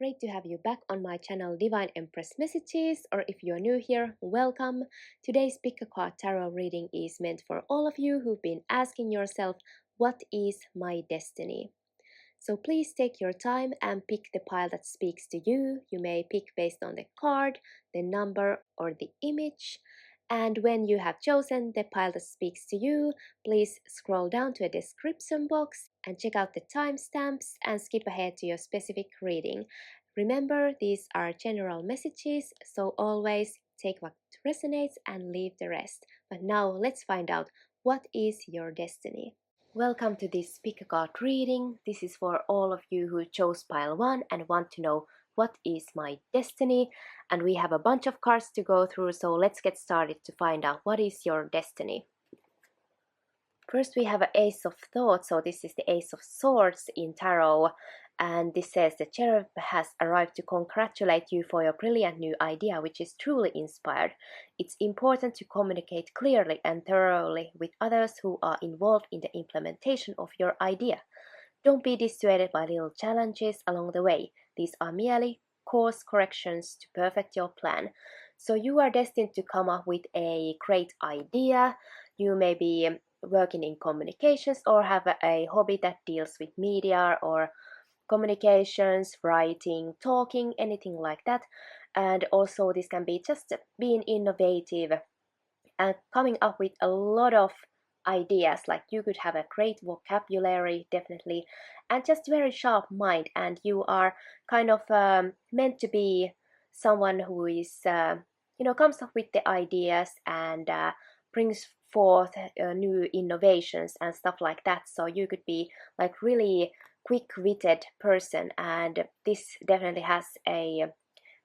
Great to have you back on my channel Divine Empress Messages, or if you're new here, welcome. Today's Pick a Card Tarot reading is meant for all of you who've been asking yourself, what is my destiny? So please take your time and pick the pile that speaks to you. You may pick based on the card, the number, or the image. And when you have chosen the pile that speaks to you, please scroll down to a description box and check out the timestamps and skip ahead to your specific reading. Remember, these are general messages, so always take what resonates and leave the rest. But now let's find out, what is your destiny? Welcome to this Pick a Card reading. This is for all of you who chose pile 1 and want to know what is my destiny. And we have a bunch of cards to go through, so let's get started to find out what is your destiny. First we have an Ace of Thoughts, so this is the Ace of Swords in Tarot, and this says the cherub has arrived to congratulate you for your brilliant new idea, which is truly inspired. It's important to communicate clearly and thoroughly with others who are involved in the implementation of your idea. Don't be dissuaded by little challenges along the way. These are merely course corrections to perfect your plan. So you are destined to come up with a great idea. You may be working in communications or have a hobby that deals with media or communications, writing, talking, anything like that. And also this can be just being innovative and coming up with a lot of ideas. Like you could have a great vocabulary, definitely, and just very sharp mind, and you are kind of meant to be someone who is comes up with the ideas and brings forth new innovations and stuff like that. So you could be like really quick-witted person, and this definitely has a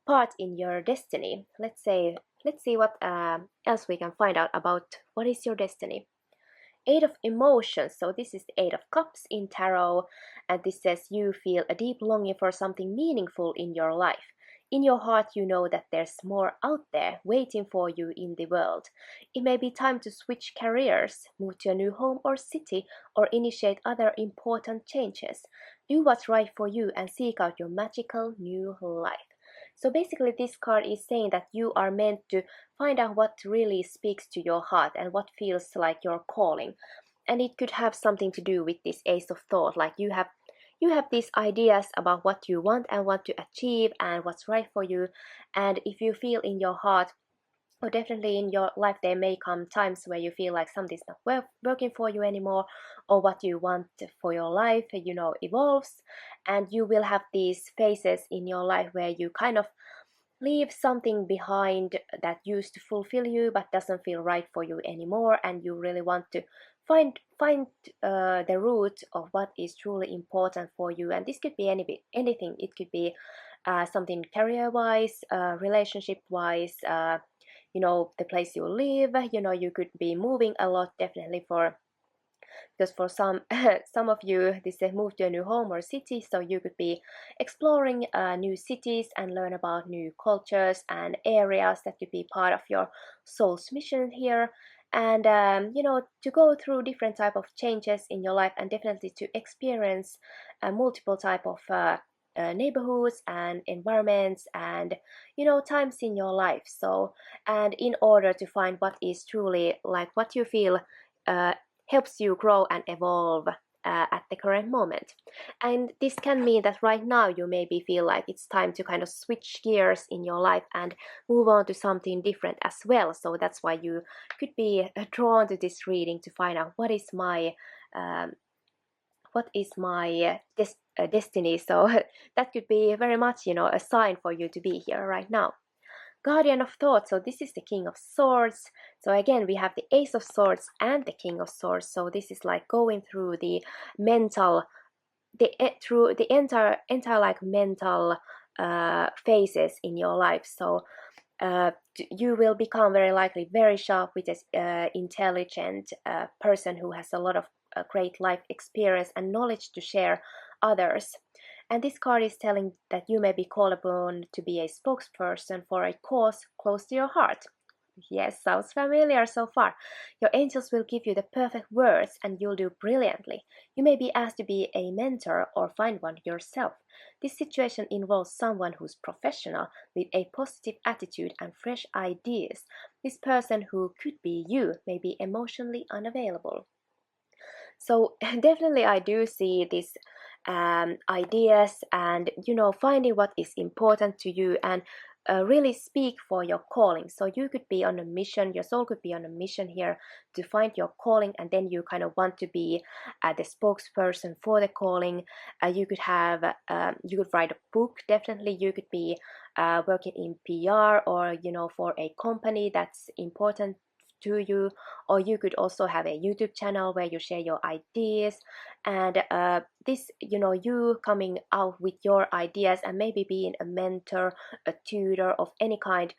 part in your destiny. Let's see what else we can find out about what is your destiny. Eight of Emotions, so this is the Eight of Cups in Tarot, and this says you feel a deep longing for something meaningful in your life. In your heart you know that there's more out there waiting for you in the world. It may be time to switch careers, move to a new home or city, or initiate other important changes. Do what's right for you and seek out your magical new life. So basically this card is saying that you are meant to find out what really speaks to your heart and what feels like your calling. And it could have something to do with this Ace of Thought, like you have these ideas about what you want and want to achieve and what's right for you. And if you feel in your heart, or definitely in your life, there may come times where you feel like something's not working for you anymore, or what you want for your life evolves, and you will have these phases in your life where you kind of leave something behind that used to fulfill you but doesn't feel right for you anymore, and you really want to find the root of what is truly important for you. And this could be anything. It could be something career wise, relationship wise, the place you live. You could be moving a lot, definitely, because for some some of you this is move to a new home or city, so you could be exploring new cities and learn about new cultures and areas that could be part of your soul's mission here. And to go through different type of changes in your life, and definitely to experience multiple type of neighborhoods and environments and times in your life. So, and in order to find what is truly like what you feel uh, helps you grow and evolve at the current moment. And this can mean that right now you maybe feel like it's time to kind of switch gears in your life and move on to something different as well. So that's why you could be drawn to this reading to find out what is my um, destiny. So that could be very much a sign for you to be here right now. Guardian of Thought, so this is the King of Swords. So again we have the Ace of Swords and the King of Swords. So this is like going through the mental, through the entire like mental phases in your life. So you will become very likely very sharp with this intelligent person who has a lot of great life experience and knowledge to share others. And this card is telling that you may be called upon to be a spokesperson for a cause close to your heart. Yes, sounds familiar so far. Your angels will give you the perfect words and you'll do brilliantly. You may be asked to be a mentor or find one yourself. This situation involves someone who's professional with a positive attitude and fresh ideas. This person who could be you may be emotionally unavailable. So definitely I do see these ideas and finding what is important to you and really speak for your calling. So you could be on a mission, your soul could be on a mission here to find your calling, and then you kind of want to be the spokesperson for the calling. You could have you could write a book. Definitely you could be working in PR, or for a company that's important to you, or you could also have a YouTube channel where you share your ideas. And this you coming out with your ideas and maybe being a mentor, a tutor of any kind,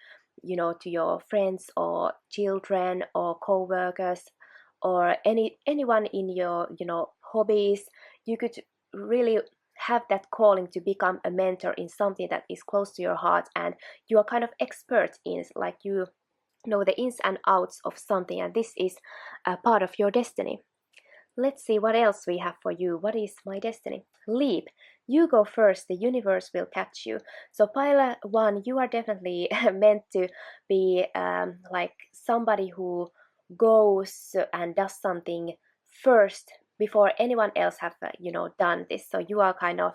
to your friends or children or co-workers, or anyone in your hobbies. You could really have that calling to become a mentor in something that is close to your heart, and you are kind of expert in, like you know the ins and outs of something, and this is a part of your destiny. Let's see what else we have for you. What is my destiny? Leap. You go first, the universe will catch you. So, pile one, you are definitely meant to be like somebody who goes and does something first before anyone else have done this. So you are kind of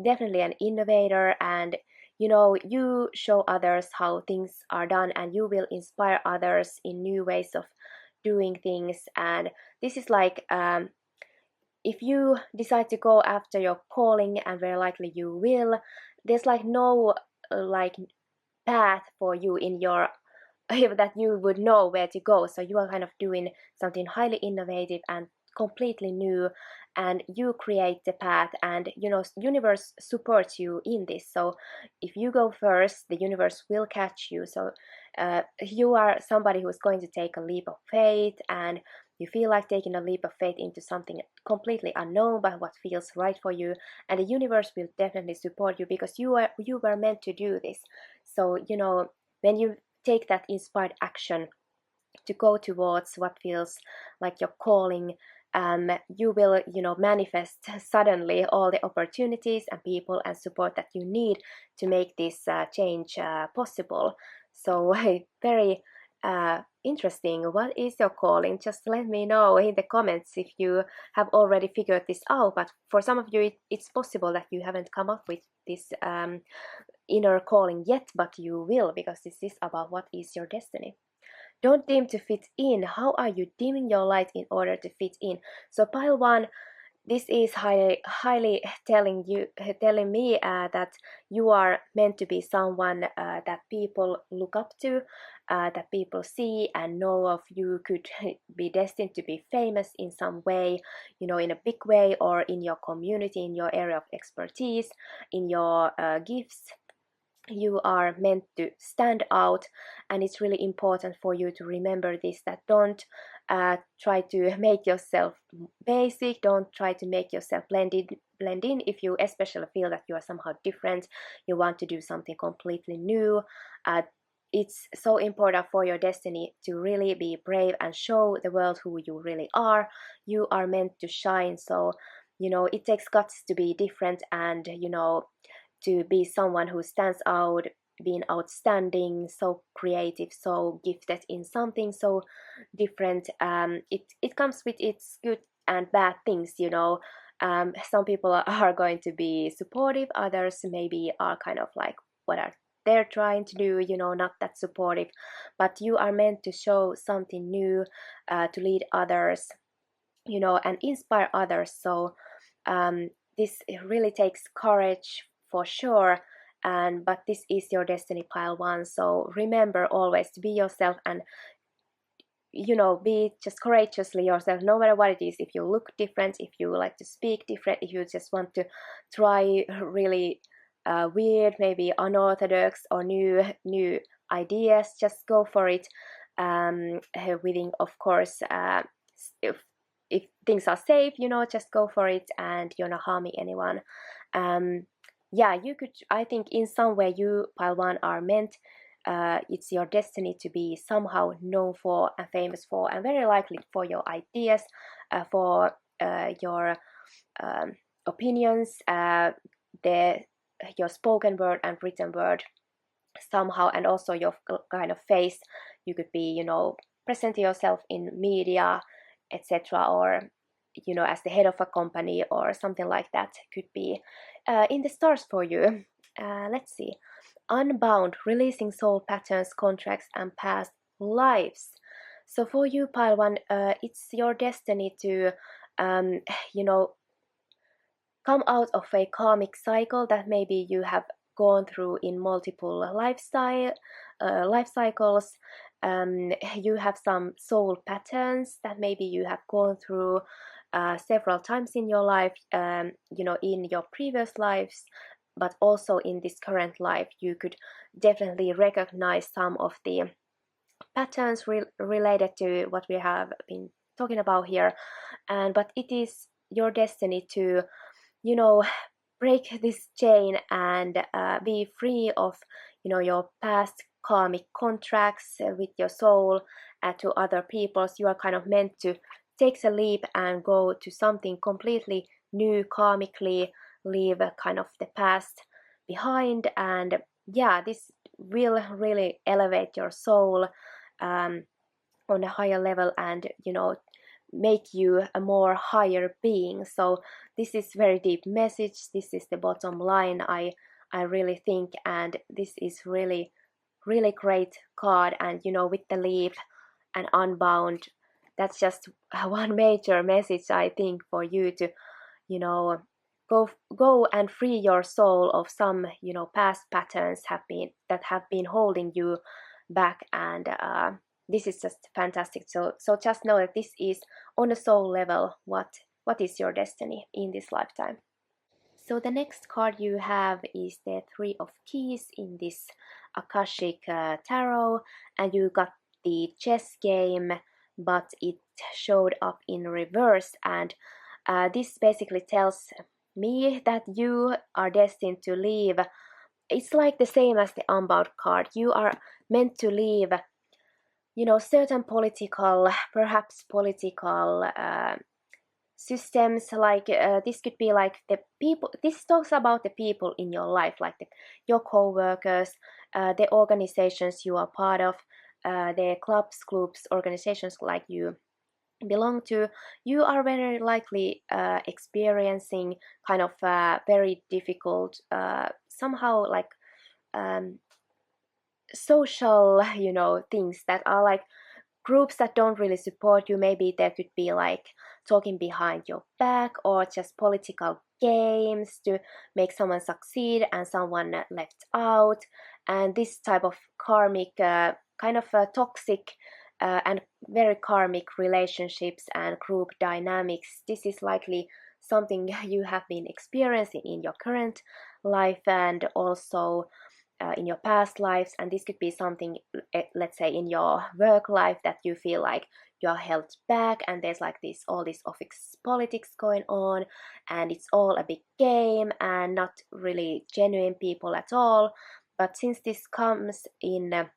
definitely an innovator, and you show others how things are done, and you will inspire others in new ways of doing things. And this is like if you decide to go after your calling, and very likely you will, there's like no like path for you in your that you would know where to go. So you are kind of doing something highly innovative and completely new, and you create the path, and universe supports you in this. So if you go first, the universe will catch you. So you are somebody who's going to take a leap of faith, and you feel like taking a leap of faith into something completely unknown but what feels right for you, and the universe will definitely support you because you were meant to do this. So when you take that inspired action to go towards what feels like your calling, you will manifest suddenly all the opportunities and people and support that you need to make this change possible. So very interesting. What is your calling? Just let me know in the comments if you have already figured this out. But for some of you it's possible that you haven't come up with this inner calling yet, but you will, because this is about what is your destiny. Don't dim to fit in. How are you dimming your light in order to fit in? So pile one, this is highly telling me that you are meant to be someone that people look up to, that people see and know of. You could be destined to be famous in some way, in a big way, or in your community, in your area of expertise, in your gifts. You are meant to stand out, and it's really important for you to remember this, that don't try to make yourself basic, don't try to make yourself blend in. If you especially feel that you are somehow different, you want to do something completely new, it's so important for your destiny to really be brave and show the world who you really are. You are meant to shine. So it takes guts to be different, and to be someone who stands out, being outstanding, so creative, so gifted in something so different. It comes with its good and bad things. Some people are going to be supportive, others maybe are kind of like, what are they're trying to do, not that supportive. But you are meant to show something new, to lead others, and inspire others. So this really takes courage for sure. And but this is your destiny, pile one. So remember always to be yourself, and be just courageously yourself, no matter what it is. If you look different, if you like to speak different, if you just want to try really weird, maybe unorthodox or new ideas, just go for it. Within, of course, if things are safe, just go for it, and you're not harming anyone. Yeah, you could, I think in some way you, pile one, are meant it's your destiny to be somehow known for and famous for, and very likely for your ideas, for your opinions, your spoken word and written word somehow, and also your kind of face. You could be, present yourself in media, etc., or as the head of a company or something like that could be in the stars for you. Let's see. Unbound, releasing soul patterns, contracts, and past lives. So for you, pile one, it's your destiny to um, you know come out of a karmic cycle that maybe you have gone through in multiple life cycles. You have some soul patterns that maybe you have gone through several times in your life, in your previous lives, but also in this current life. You could definitely recognize some of the patterns related to what we have been talking about here. But it is your destiny to, you know break this chain and be free of your past karmic contracts with your soul to other people. So you are kind of meant to take the leap and go to something completely new karmically, leave kind of the past behind. And yeah, this will really elevate your soul um, on a higher level, and make you a more higher being. So this is very deep message. This is the bottom line, I really think. And this is really really great card. And with the leap and unbound, that's just one major message, I think, for you to you know go and free your soul of some past patterns have been holding you back. And this is just fantastic. So just know that this is on a soul level what is your destiny in this lifetime. So the next card you have is the Three of Keys in this Akashic Tarot, and you got the chess game, but it showed up in reverse. And this basically tells me that you are destined to leave. It's like the same as the Unbound card. You are meant to leave, certain perhaps political systems. Like this could be like the people. This talks about the people in your life, like your co-workers, the organizations you are part of, the clubs, groups, organizations like you belong to. You are very likely experiencing kind of very difficult, somehow like um, social, things that are like groups that don't really support you. Maybe there could be like talking behind your back, or just political games to make someone succeed and someone left out. And this type of karmic, kind of toxic and very karmic relationships and group dynamics, this is likely something you have been experiencing in your current life, and also in your past lives. And this could be something, let's say, in your work life, that you feel like you're held back, and there's like this all this office politics going on, and it's all a big game and not really genuine people at all. But since this comes in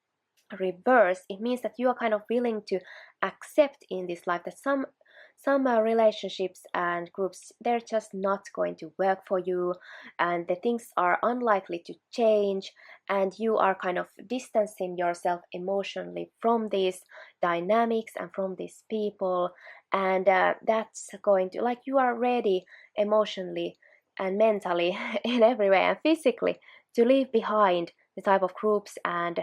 reverse, it means that you are kind of willing to accept in this life that some relationships and groups, they're just not going to work for you, and the things are unlikely to change, and you are kind of distancing yourself emotionally from these dynamics and from these people. And that's going to, like, you are ready emotionally and mentally in every way, and physically, to leave behind the type of groups and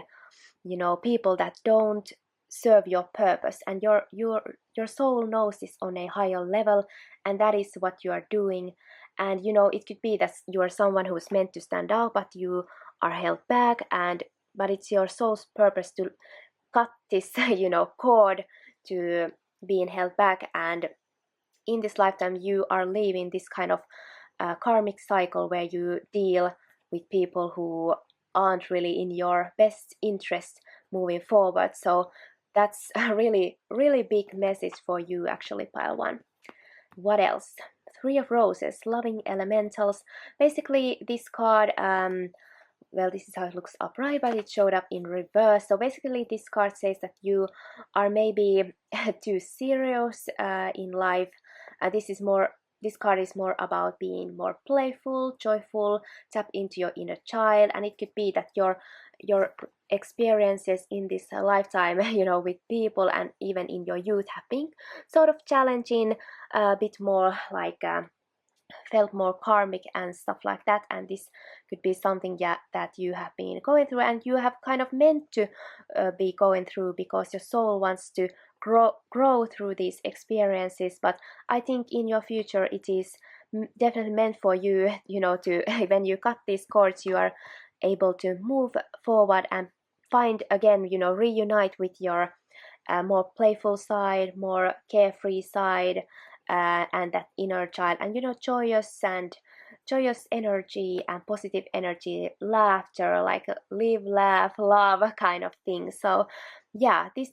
people that don't serve your purpose. And your soul knows this on a higher level, and that is what you are doing. And it could be that you are someone who is meant to stand out, but you are held back. And but it's your soul's purpose to cut this cord to being held back. And in this lifetime you are living this kind of karmic cycle where you deal with people who aren't really in your best interest moving forward. So that's a really really big message for you, actually, pile one. What else? Three of Roses, loving elementals. Basically, this card well, this is how it looks upright, but it showed up in reverse. So basically this card says that you are maybe too serious in life. This card is more about being more playful, joyful, tap into your inner child, and it could be that your experiences in this lifetime, with people and even in your youth have been sort of challenging, a bit more like felt more karmic and stuff like that, and this could be something, yeah, that you have been going through and you have kind of meant to be going through, because your soul wants to grow through these experiences. But I think in your future it is definitely meant for you, to when you cut these cords, you are able to move forward and find again, reunite with your more playful side, more carefree side, and that inner child, and joyous energy and positive energy, laughter, like a live, laugh, love kind of thing. So yeah, this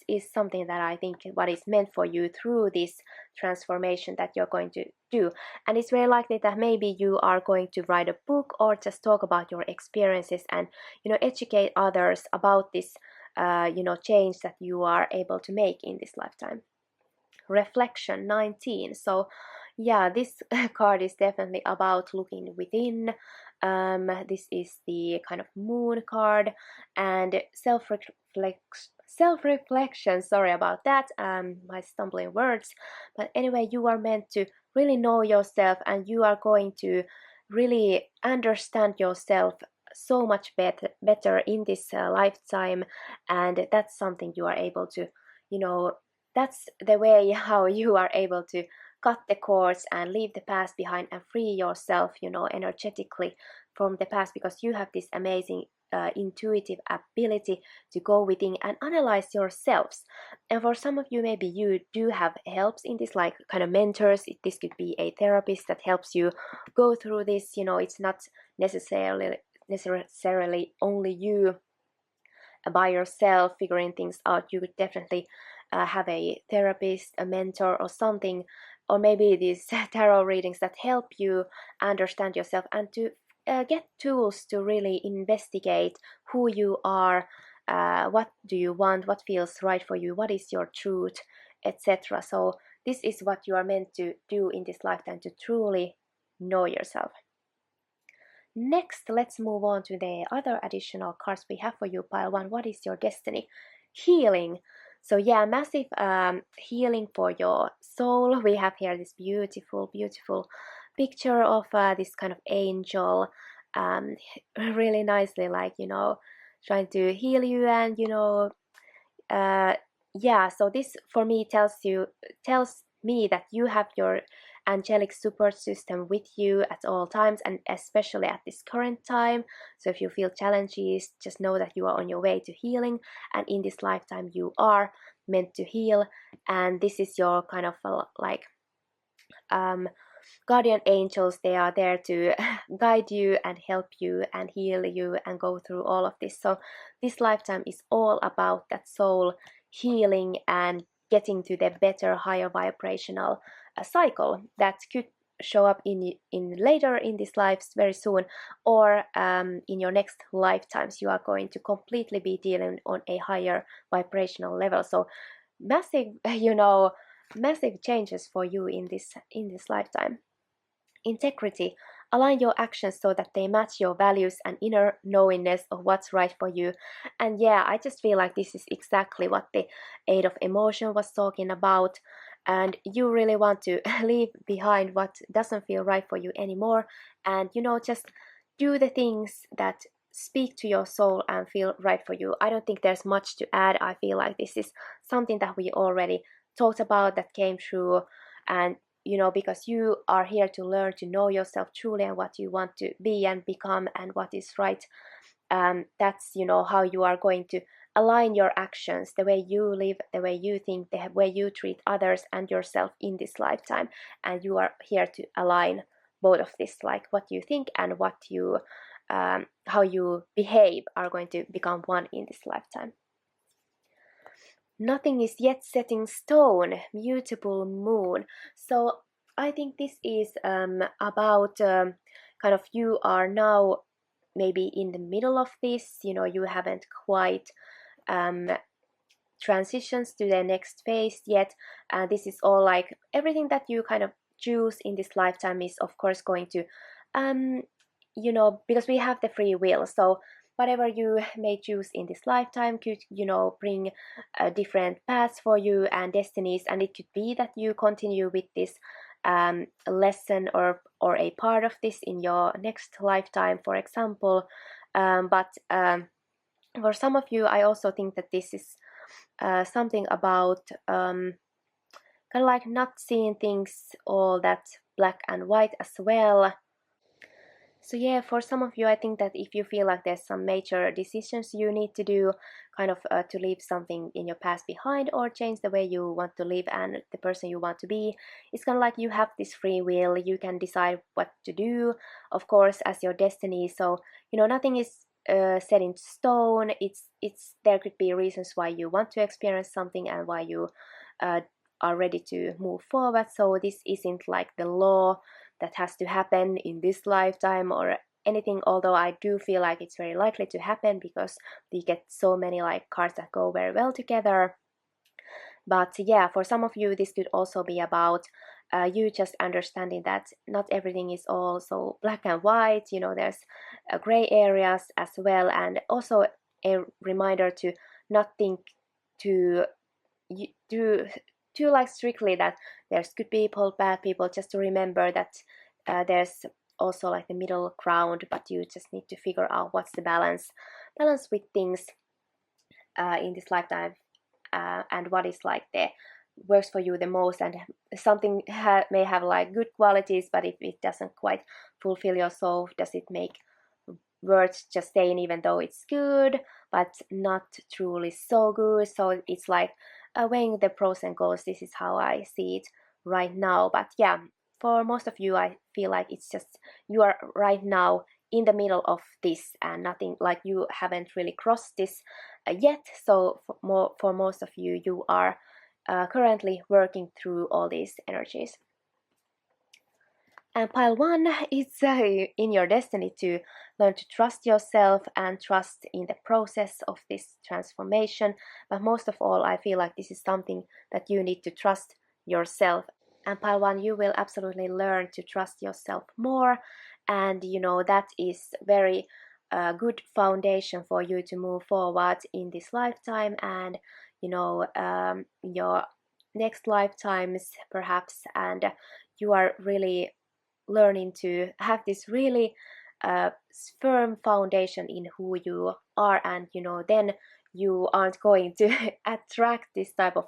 is something that I think what is meant for you through this transformation that you're going to do. And it's very likely that maybe you are going to write a book or just talk about your experiences and educate others about this change that you are able to make in this lifetime. Reflection 19. So yeah, this card is definitely about looking within. This is the kind of moon card, and self-reflection, sorry about that, my stumbling words. But anyway, you are meant to really know yourself, and you are going to really understand yourself so much better in this lifetime, and that's something you are able to, that's the way how you are able to cut the cords and leave the past behind and free yourself, energetically from the past, because you have this amazing intuitive ability to go within and analyze yourselves. And for some of you, maybe you do have helps in this, like kind of mentors. This could be a therapist that helps you go through this. It's not necessarily only you by yourself figuring things out. You could definitely have a therapist, a mentor, or something, or maybe these tarot readings that help you understand yourself and to get tools to really investigate who you are, what do you want, what feels right for you, what is your truth, etc. So this is what you are meant to do in this lifetime, to truly know yourself. Next, let's move on to the other additional cards we have for you, pile one. What is your destiny? Healing. So yeah, massive healing for your soul. We have here this beautiful, beautiful picture of this kind of angel, really nicely, like, trying to heal you, and yeah. So this for me tells me that you have your angelic support system with you at all times, and especially at this current time. So if you feel challenges, just know that you are on your way to healing, and in this lifetime you are meant to heal. And this is your kind of like guardian angels. They are there to guide you and help you and heal you and go through all of this. So this lifetime is all about that soul healing and getting to the better, higher vibrational cycle that could show up in later in this lives very soon, or in your next lifetimes you are going to completely be dealing on a higher vibrational level. So massive massive changes for you in this lifetime. Integrity. Align your actions so that they match your values and inner knowingness of what's right for you. And yeah, I just feel like this is exactly what the Eight of Emotion was talking about. And you really want to leave behind what doesn't feel right for you anymore. And just do the things that speak to your soul and feel right for you. I don't think there's much to add. I feel like this is something that we already talked about, that came through. And because you are here to learn to know yourself truly and what you want to be and become and what is right. That's how you are going to align your actions, the way you live, the way you think, the way you treat others and yourself in this lifetime. And you are here to align both of this, like what you think and what you how you behave are going to become one in this lifetime. Nothing is yet set in stone, mutable moon. So I think this is about kind of you are now maybe in the middle of this, you haven't quite transitions to the next phase yet. This is all like everything that you kind of choose in this lifetime is of course going to because we have the free will, so whatever you may choose in this lifetime could bring different paths for you and destinies, and it could be that you continue with this lesson or a part of this in your next lifetime, for example. But for some of you, I also think that this is something about kind of like not seeing things all that black and white as well. So yeah, for some of you, I think that if you feel like there's some major decisions you need to do, kind of to leave something in your past behind or change the way you want to live and the person you want to be, it's kind of like you have this free will. You can decide what to do, of course, as your destiny. So nothing is set in stone. It's there could be reasons why you want to experience something and why you are ready to move forward. So this isn't like the law that has to happen in this lifetime or anything, although I do feel like it's very likely to happen because we get so many like cards that go very well together. But yeah, for some of you this could also be about you just understanding that not everything is all so black and white. There's gray areas as well, and also a reminder to not think to do too like strictly that there's good people, bad people. Just to remember that there's also like the middle ground, but you just need to figure out what's the balance with things in this lifetime, and what is like the works for you the most. And something may have like good qualities, but if it doesn't quite fulfill your soul, does it make worth just staying even though it's good but not truly so good? So it's like weighing the pros and cons. This is how I see it right now. But yeah, for most of you, I feel like it's just you are right now in the middle of this, and nothing like you haven't really crossed this yet. So for most of you, you are currently working through all these energies. And pile one is in your destiny to learn to trust yourself and trust in the process of this transformation. But most of all, I feel like this is something that you need to trust yourself. And pile one, you will absolutely learn to trust yourself more. And that is very good foundation for you to move forward in this lifetime and your next lifetimes perhaps. And you are really learning to have this really firm foundation in who you are, and then you aren't going to attract this type of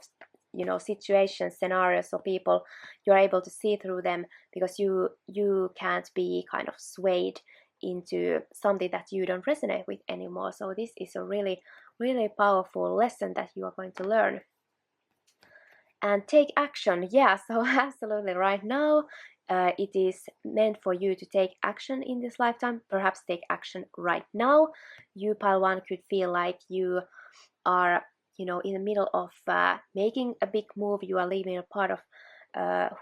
situations, scenarios, or people. You're able to see through them because you can't be kind of swayed into something that you don't resonate with anymore. So this is a really powerful lesson that you are going to learn. And take action. Yeah, so absolutely right now it is meant for you to take action in this lifetime. Perhaps take action right now. You, pile one, could feel like you are in the middle of making a big move. You are leaving a part of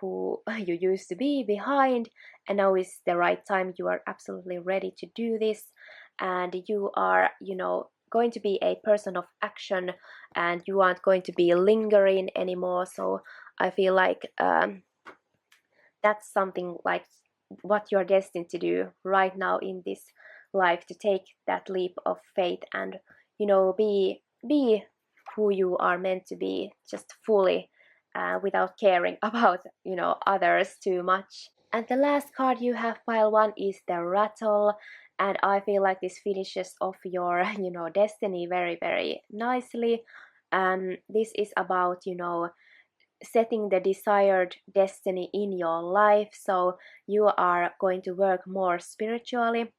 who you used to be behind, and now is the right time. You are absolutely ready to do this, and you are going to be a person of action, and you aren't going to be lingering anymore. So I feel like that's something like what you're destined to do right now in this life, to take that leap of faith and be who you are meant to be, just fully without caring about others too much. And the last card you have, pile one, is the Rattle, and I feel like this finishes off your destiny very nicely. This is about setting the desired destiny in your life. So you are going to work more spiritually.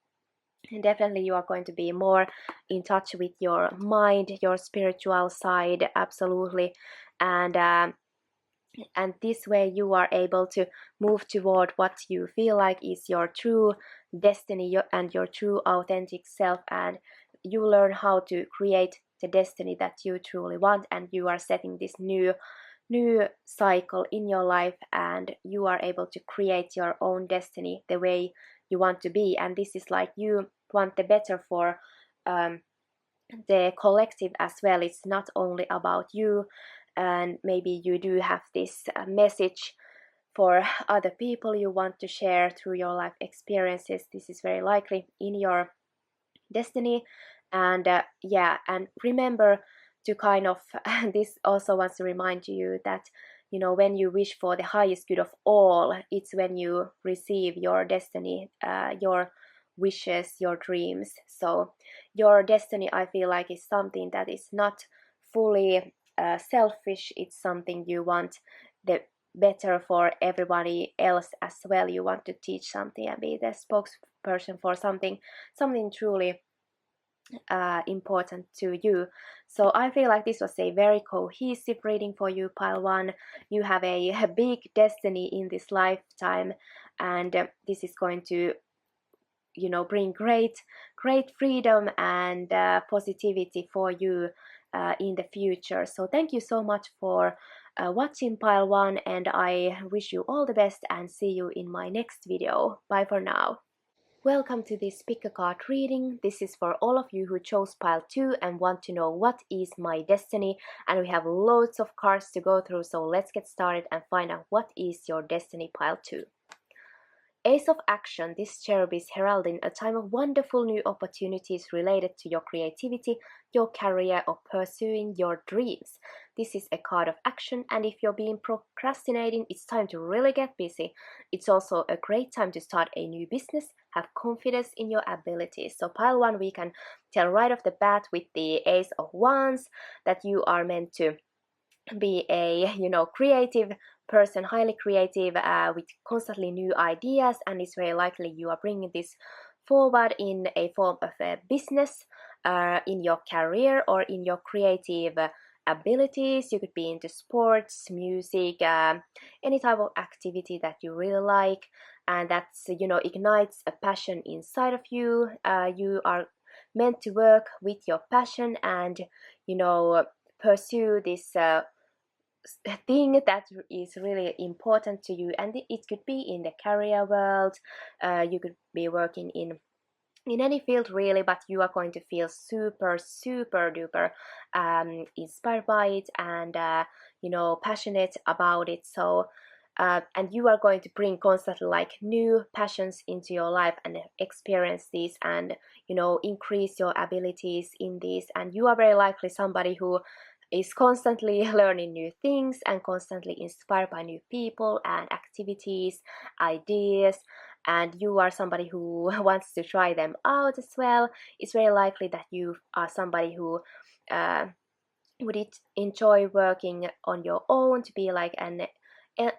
And definitely you are going to be more in touch with your mind, your spiritual side, absolutely. And this way you are able to move toward what you feel like is your true destiny and your true authentic self, and you learn how to create the destiny that you truly want, and you are setting this new cycle in your life, and you are able to create your own destiny the way you want to be. And this is like you want the better for the collective as well. It's not only about you, and maybe you do have this message for other people you want to share through your life experiences. This is very likely in your destiny. And yeah, and remember to kind of this also wants to remind you that, you know, when you wish for the highest good of all, it's when you receive your destiny, your wishes, your dreams. So your destiny, I feel like, is something that is not fully selfish. It's something you want the better for everybody else as well. You want to teach something and be the spokesperson for something truly important to you. So I feel like this was a very cohesive reading for you, pile one. You have a big destiny in this lifetime, and this is going to, you know, bring great freedom and positivity for you in the future. So thank you so much for watching, pile one, and I wish you all the best and see you in my next video. Bye for now. Welcome to this pick a card reading. This is for all of you who chose pile 2 and want to know what is my destiny, and we have loads of cards to go through, so let's get started and find out what is your destiny, pile 2. Ace of Action. This cherub is heralding a time of wonderful new opportunities related to your creativity, your career, or pursuing your dreams. This is a card of action, and if you're being procrastinating, it's time to really get busy. It's also a great time to start a new business, have confidence in your abilities. So pile 1, we can tell right off the bat with the Ace of Wands that you are meant to be a, you know, creative person, highly creative, with constantly new ideas, and it's very likely you are bringing this forward in a form of a business, in your career, or in your creative abilities. You could be into sports, music, any type of activity that you really like, and that's, you know, ignites a passion inside of you. You are meant to work with your passion and, you know, pursue this thing that is really important to you, and it could be in the career world. You could be working in any field really, but you are going to feel super duper inspired by it, and you know, passionate about it. So and you are going to bring constantly like new passions into your life and experience these, and, you know, increase your abilities in these. And you are very likely somebody who is constantly learning new things and constantly inspired by new people and activities, ideas, and you are somebody who wants to try them out as well. It's very likely that you are somebody who would enjoy working on your own, to be like an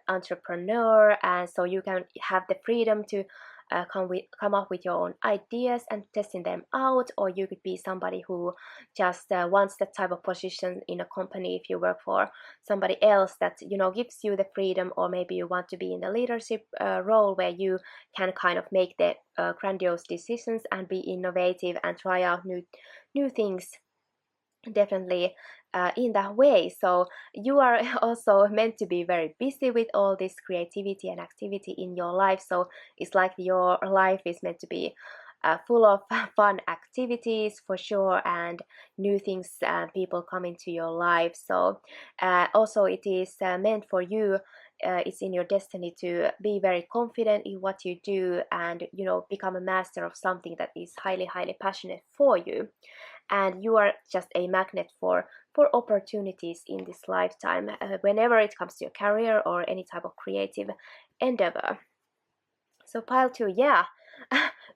entrepreneur, and so you can have the freedom to come up with your own ideas and testing them out. Or you could be somebody who just wants that type of position in a company if you work for somebody else, that, you know, gives you the freedom. Or maybe you want to be in the leadership role where you can kind of make the grandiose decisions and be innovative and try out new things, definitely in that way. So you are also meant to be very busy with all this creativity and activity in your life. So it's like your life is meant to be full of fun activities for sure, and new things, people come into your life. So also it is meant for you, it's in your destiny to be very confident in what you do, and, you know, become a master of something that is highly passionate for you. And you are just a magnet for opportunities in this lifetime, whenever it comes to your career or any type of creative endeavor. So pile 2, yeah.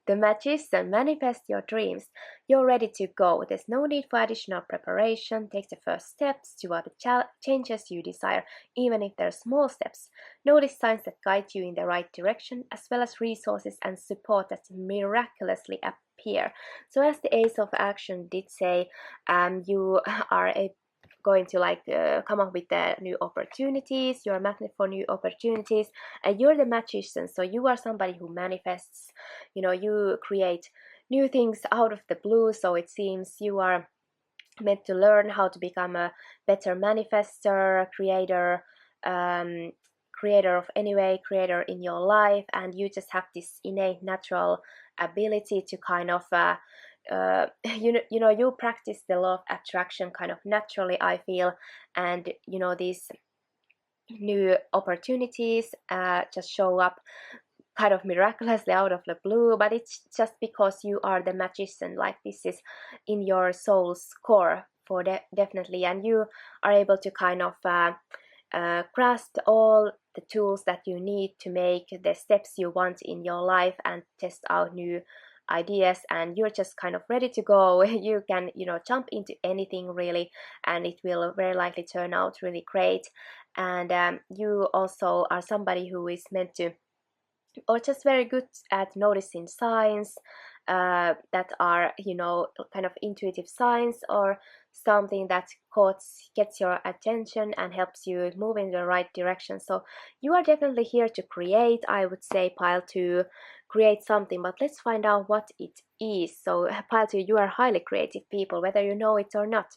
The Magician. Manifest your dreams. You're ready to go. There's no need for additional preparation. Take the first steps toward the changes you desire, even if they're small steps. Notice signs that guide you in the right direction, as well as resources and support that miraculously appear. So as the Ace of Action did say, you are going to like come up with new opportunities. You're a magnet for new opportunities, and you're the Magician. So you are somebody who manifests, you know, you create new things out of the blue. So it seems you are meant to learn how to become a better manifester, creator, creator of anyway, creator in your life, and you just have this innate natural ability to kind of you practice the law of attraction kind of naturally, I feel. And these new opportunities just show up kind of miraculously out of the blue, but it's just because you are the magician. Like, this is in your soul's core for definitely, and you are able to kind of grasp all the tools that you need to make the steps you want in your life and test out new ideas, and you're just kind of ready to go. You can jump into anything really, and it will very likely turn out really great. And you also are somebody who is meant to, or just very good at noticing signs that are kind of intuitive signs, or something that gets your attention and helps you move in the right direction. So you are definitely here to create, I would say, pile 2, create something. But let's find out what it is. So pile 2, you are highly creative people, whether you know it or not.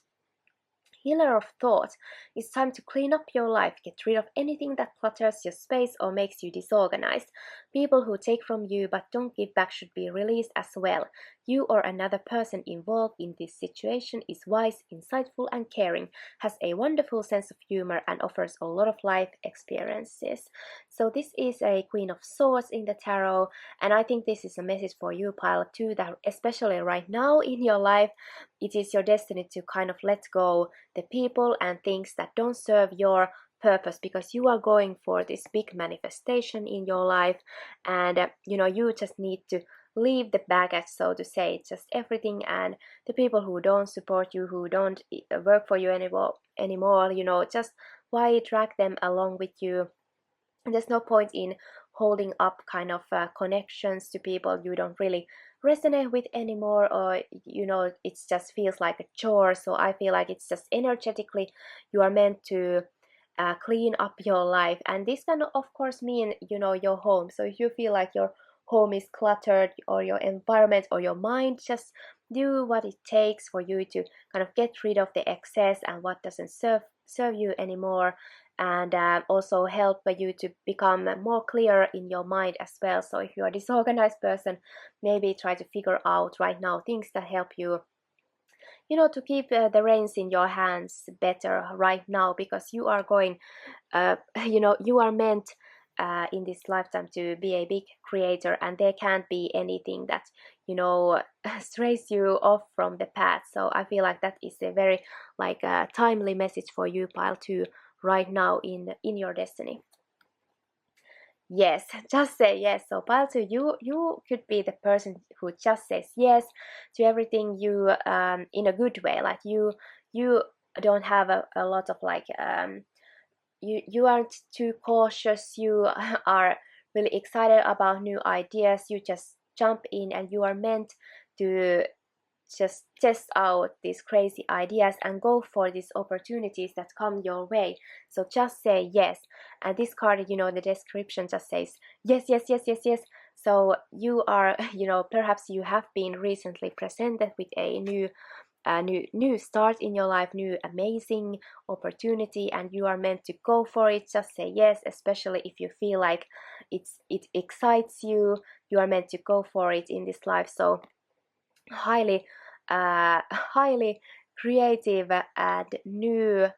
Healer of thought. It's time to clean up your life, get rid of anything that clutters your space or makes you disorganized. People who take from you but don't give back should be released as well. You or another person involved in this situation is wise, insightful, and caring, has a wonderful sense of humor, and offers a lot of life experiences. So this is a Queen of Swords in the tarot, and I think this is a message for you, pile 2, that especially right now in your life, it is your destiny to kind of let go the people and things that don't serve your purpose, because you are going for this big manifestation in your life. And you just need to leave the baggage, so to say, just everything, and the people who don't support you, who don't work for you anymore, just why drag them along with you? There's no point in holding up kind of connections to people you don't really resonate with anymore, or it just feels like a chore. So I feel like it's just energetically you are meant to clean up your life, and this can of course mean your home. So if you feel like your home is cluttered, or your environment or your mind, just do what it takes for you to kind of get rid of the excess and what doesn't serve you anymore, and also help you to become more clear in your mind as well. So if you're a disorganized person, maybe try to figure out right now things that help you to keep the reins in your hands better right now, because you are going you are meant in this lifetime to be a big creator, and there can't be anything that strays you off from the path. So I feel like that is a very timely message for you, pile 2, right now in your destiny. Yes, just say yes. So pile 2, you could be the person who just says yes to everything, you in a good way. Like you don't have a lot of you aren't too cautious, you are really excited about new ideas, you just jump in, and you are meant to just test out these crazy ideas and go for these opportunities that come your way. So just say yes. And this card, the description just says yes, yes, yes, yes, yes. So you are perhaps you have been recently presented with a new start in your life, new amazing opportunity, and you are meant to go for it. Just say yes, especially if you feel like it excites you. You are meant to go for it in this life. So highly highly creative and new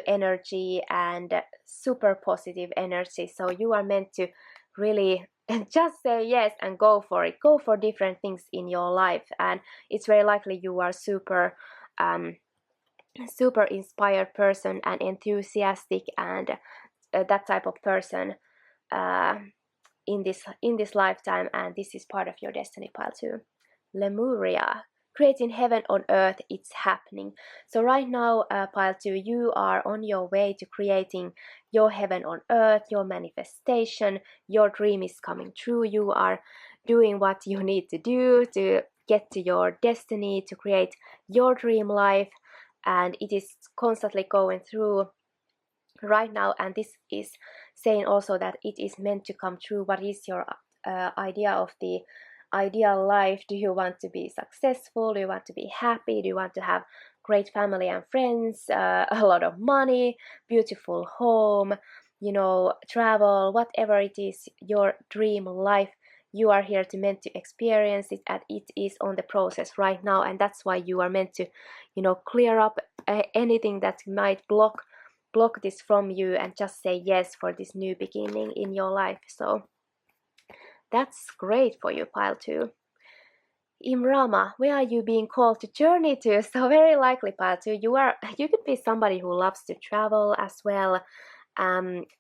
energy, and super positive energy. So you are meant to really just say yes and go for it, go for different things in your life. And it's very likely you are super inspired person and enthusiastic, and that type of person uh, in this lifetime, and this is part of your destiny, pile 2. Lemuria, creating heaven on earth, it's happening. So right now, pile 2, you are on your way to creating your heaven on earth, your manifestation. Your dream is coming true. You are doing what you need to do to get to your destiny, to create your dream life, and it is constantly going through right now. And this is saying also that it is meant to come true. What is your idea of the ideal life? Do you want to be successful? Do you want to be happy? Do you want to have great family and friends, a lot of money, beautiful home, travel, whatever it is, your dream life you are here to meant to experience it, and it is on the process right now, and that's why you are meant to, you know, clear up anything that might block this from you, and just say yes for this new beginning in your life. So that's great for you, pile 2. Imrama, where are you being called to journey to? So very likely, pile 2, you could be somebody who loves to travel as well,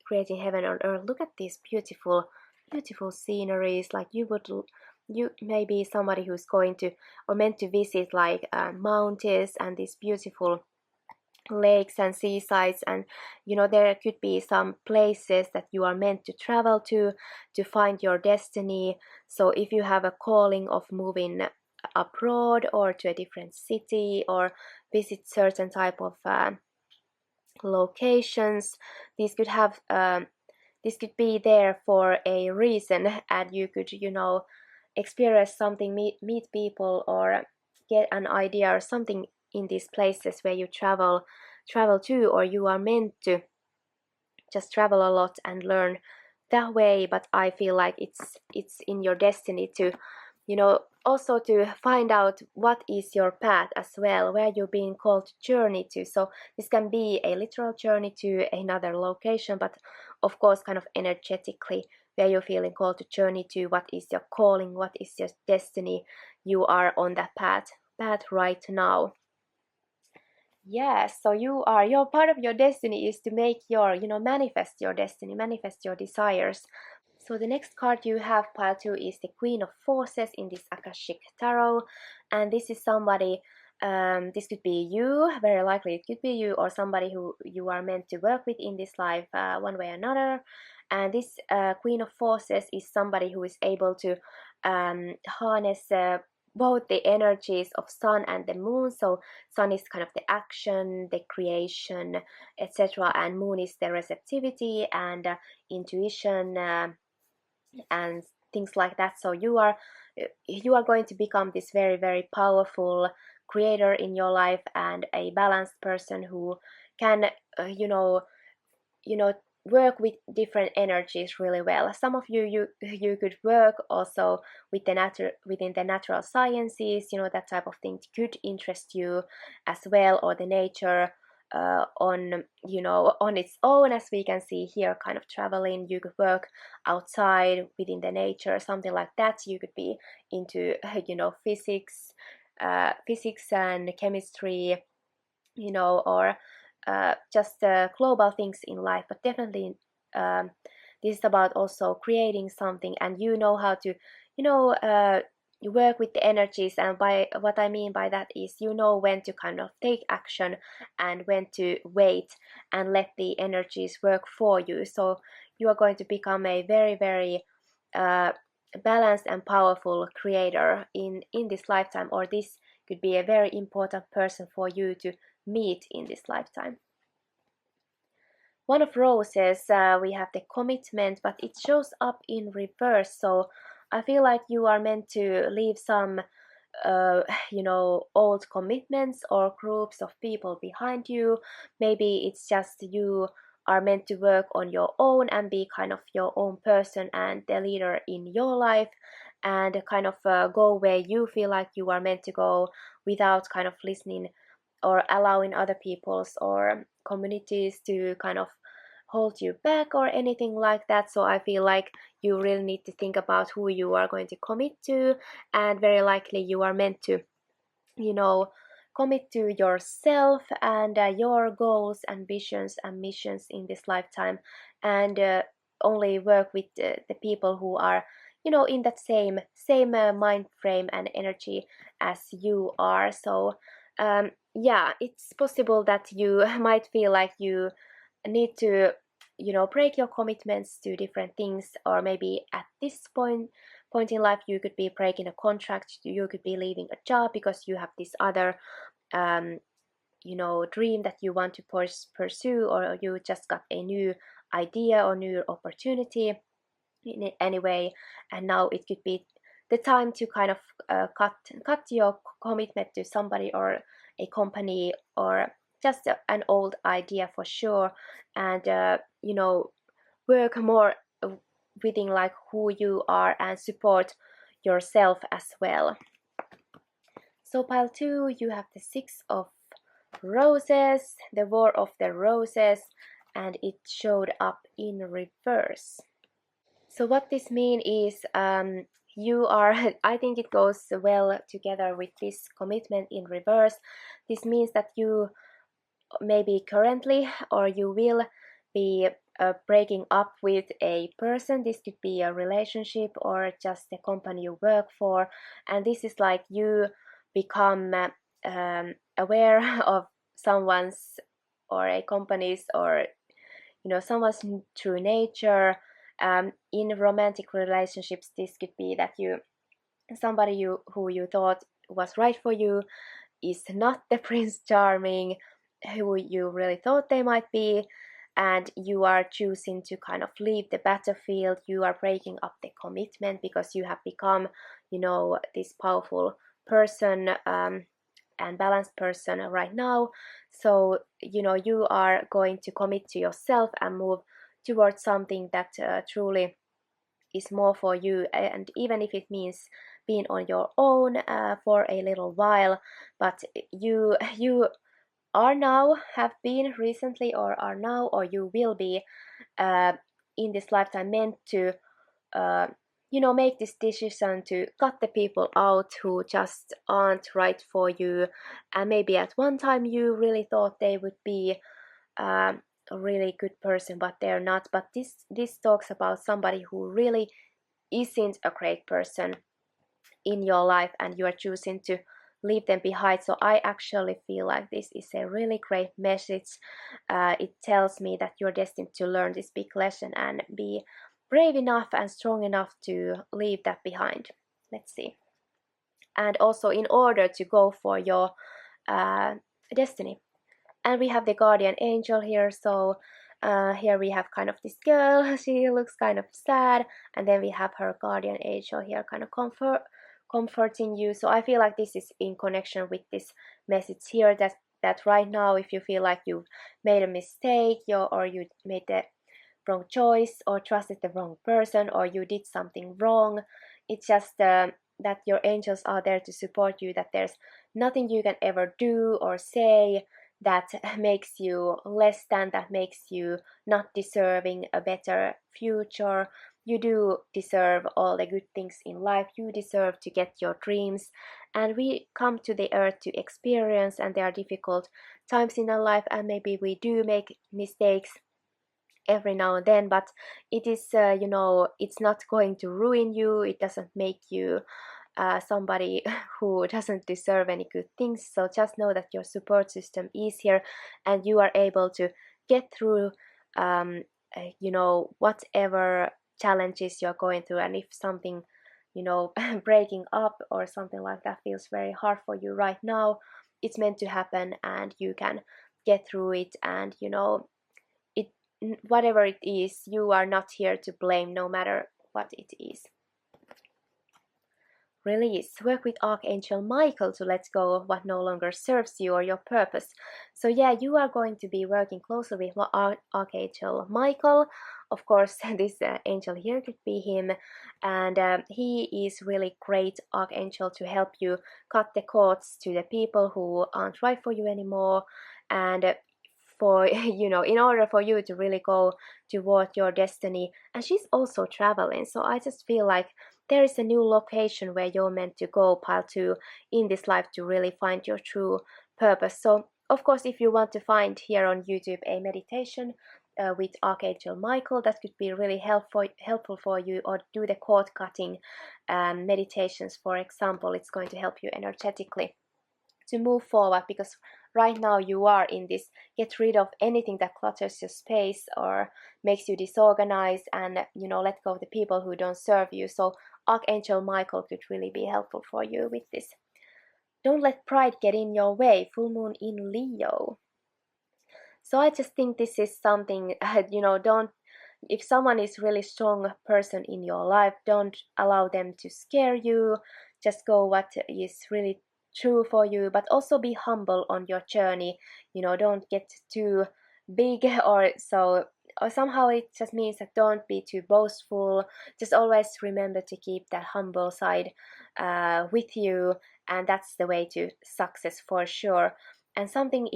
creating heaven on earth. Look at these beautiful sceneries. Like you may be somebody who's going to or meant to visit like mountains and these beautiful lakes and seasides, and you know, there could be some places that you are meant to travel to find your destiny. So if you have a calling of moving abroad or to a different city or visit certain type of locations, these could have this could be there for a reason, and you could, you know, experience something, meet people, or get an idea or something in these places where you travel to, or you are meant to just travel a lot and learn that way. But I feel like it's in your destiny to, you know, also to find out what is your path as well, where you're being called to journey to. So this can be a literal journey to another location, but of course kind of energetically, where you're feeling called to journey to, what is your calling, what is your destiny. You are on that path right now. Yes, so your part of your destiny is to make your, you know, manifest your destiny, manifest your desires. So the next card you have, pile 2, is the Queen of Forces in this Akashic Tarot, and this is somebody, this could be you, very likely it could be you, or somebody who you are meant to work with in this life, one way or another. And this Queen of Forces is somebody who is able to harness both the energies of Sun and the Moon. So Sun is kind of the action, the creation, etc., and Moon is the receptivity and intuition. And things like that. So you are going to become this very powerful creator in your life, and a balanced person who can you know work with different energies really well. Some of you could work also with within the natural sciences, you know, that type of thing could interest you as well, or the nature on, you know, on its own, as we can see here, kind of traveling. You could work outside within the nature, something like that. You could be into you know, physics and chemistry, you know, or just global things in life. But definitely this is about also creating something, and you know how to, you know, you work with the energies. And by what I mean by that is, you know, when to kind of take action and when to wait and let the energies work for you. So you are going to become a very balanced and powerful creator in this lifetime, or this could be a very important person for you to meet in this lifetime. One of roses, we have the commitment, but it shows up in reverse. So I feel like you are meant to leave some you know, old commitments or groups of people behind you. Maybe it's just you are meant to work on your own and be kind of your own person and the leader in your life, and kind of go where you feel like you are meant to go, without kind of listening or allowing other people's or communities to kind of hold you back or anything like that. So I feel like you really need to think about who you are going to commit to, and very likely you are meant to, you know, commit to yourself and your goals and visions and missions in this lifetime, and only work with the people who are, you know, in that same mind frame and energy as you are. So yeah, it's possible that you might feel like you need to, you know, break your commitments to different things, or maybe at this point in life you could be breaking a contract, you could be leaving a job because you have this other um, you know, dream that you want to pursue, or you just got a new idea or new opportunity in any way, and now it could be the time to kind of cut your commitment to somebody or a company, or just an old idea for sure, and you know, work more within like who you are and support yourself as well. So pile 2, you have the 6 of Roses, the War of the Roses, and it showed up in reverse. So what this means is you are, I think it goes well together with this commitment in reverse. This means that you maybe currently or you will be breaking up with a person. This could be a relationship or just a company you work for, and this is like you become aware of someone's or a company's or someone's true nature. In romantic relationships, this could be that somebody who you thought was right for you is not the Prince Charming who you really thought they might be, and you are choosing to kind of leave the battlefield. You are breaking up the commitment because you have become, this powerful person and balanced person right now. So, you are going to commit to yourself and move towards something that truly is more for you, and even if it means being on your own for a little while, but you are now, have been recently, or are now, or you will be uh, in this lifetime meant to uh, make this decision to cut the people out who just aren't right for you, and maybe at one time you really thought they would be um, a really good person, but they're not. But this talks about somebody who really isn't a great person in your life, and you are choosing to leave them behind. So I actually feel like this is a really great message. It tells me that you're destined to learn this big lesson and be brave enough and strong enough to leave that behind. Let's see. And also in order to go for your uh, destiny. And we have the guardian angel here. So here we have kind of this girl, she looks kind of sad, and then we have her guardian angel here kind of comforting you. So I feel like this is in connection with this message here, that right now, if you feel like you made a mistake, or you made the wrong choice, or trusted the wrong person, or you did something wrong, it's just that your angels are there to support you, that there's nothing you can ever do or say that makes you less than, that makes you not deserving a better future. You do deserve all the good things in life. You deserve to get your dreams. And we come to the earth to experience, and there are difficult times in our life, and maybe we do make mistakes every now and then, but it is it's not going to ruin you. It doesn't make you somebody who doesn't deserve any good things. So just know that your support system is here, and you are able to get through whatever challenges you're going through. And if something breaking up or something like that feels very hard for you right now, it's meant to happen, and you can get through it. And it whatever it is, you are not here to blame, no matter what it is. Release. Work with Archangel Michael to let go of what no longer serves you or your purpose. So yeah, you are going to be working closely with Archangel Michael. Of course, this angel here could be him, and he is really great archangel to help you cut the cords to the people who aren't right for you anymore, and for in order for you to really go toward your destiny. And she's also traveling, so I just feel like there is a new location where you're meant to go, pile 2, in this life to really find your true purpose. So of course, if you want to find here on YouTube a meditation with Archangel Michael, that could be really helpful for you, or do the cord cutting meditations, for example. It's going to help you energetically to move forward, because right now you are in this get rid of anything that clutters your space or makes you disorganized, and let go of the people who don't serve you. So Archangel Michael could really be helpful for you with this. Don't let pride get in your way. Full moon in Leo. So I just think this is something, don't, if someone is really strong person in your life, don't allow them to scare you. Just go what is really true for you, but also be humble on your journey. Don't get too big or so or somehow it just means that don't be too boastful. Just always remember to keep that humble side with you, and that's the way to success for sure. And something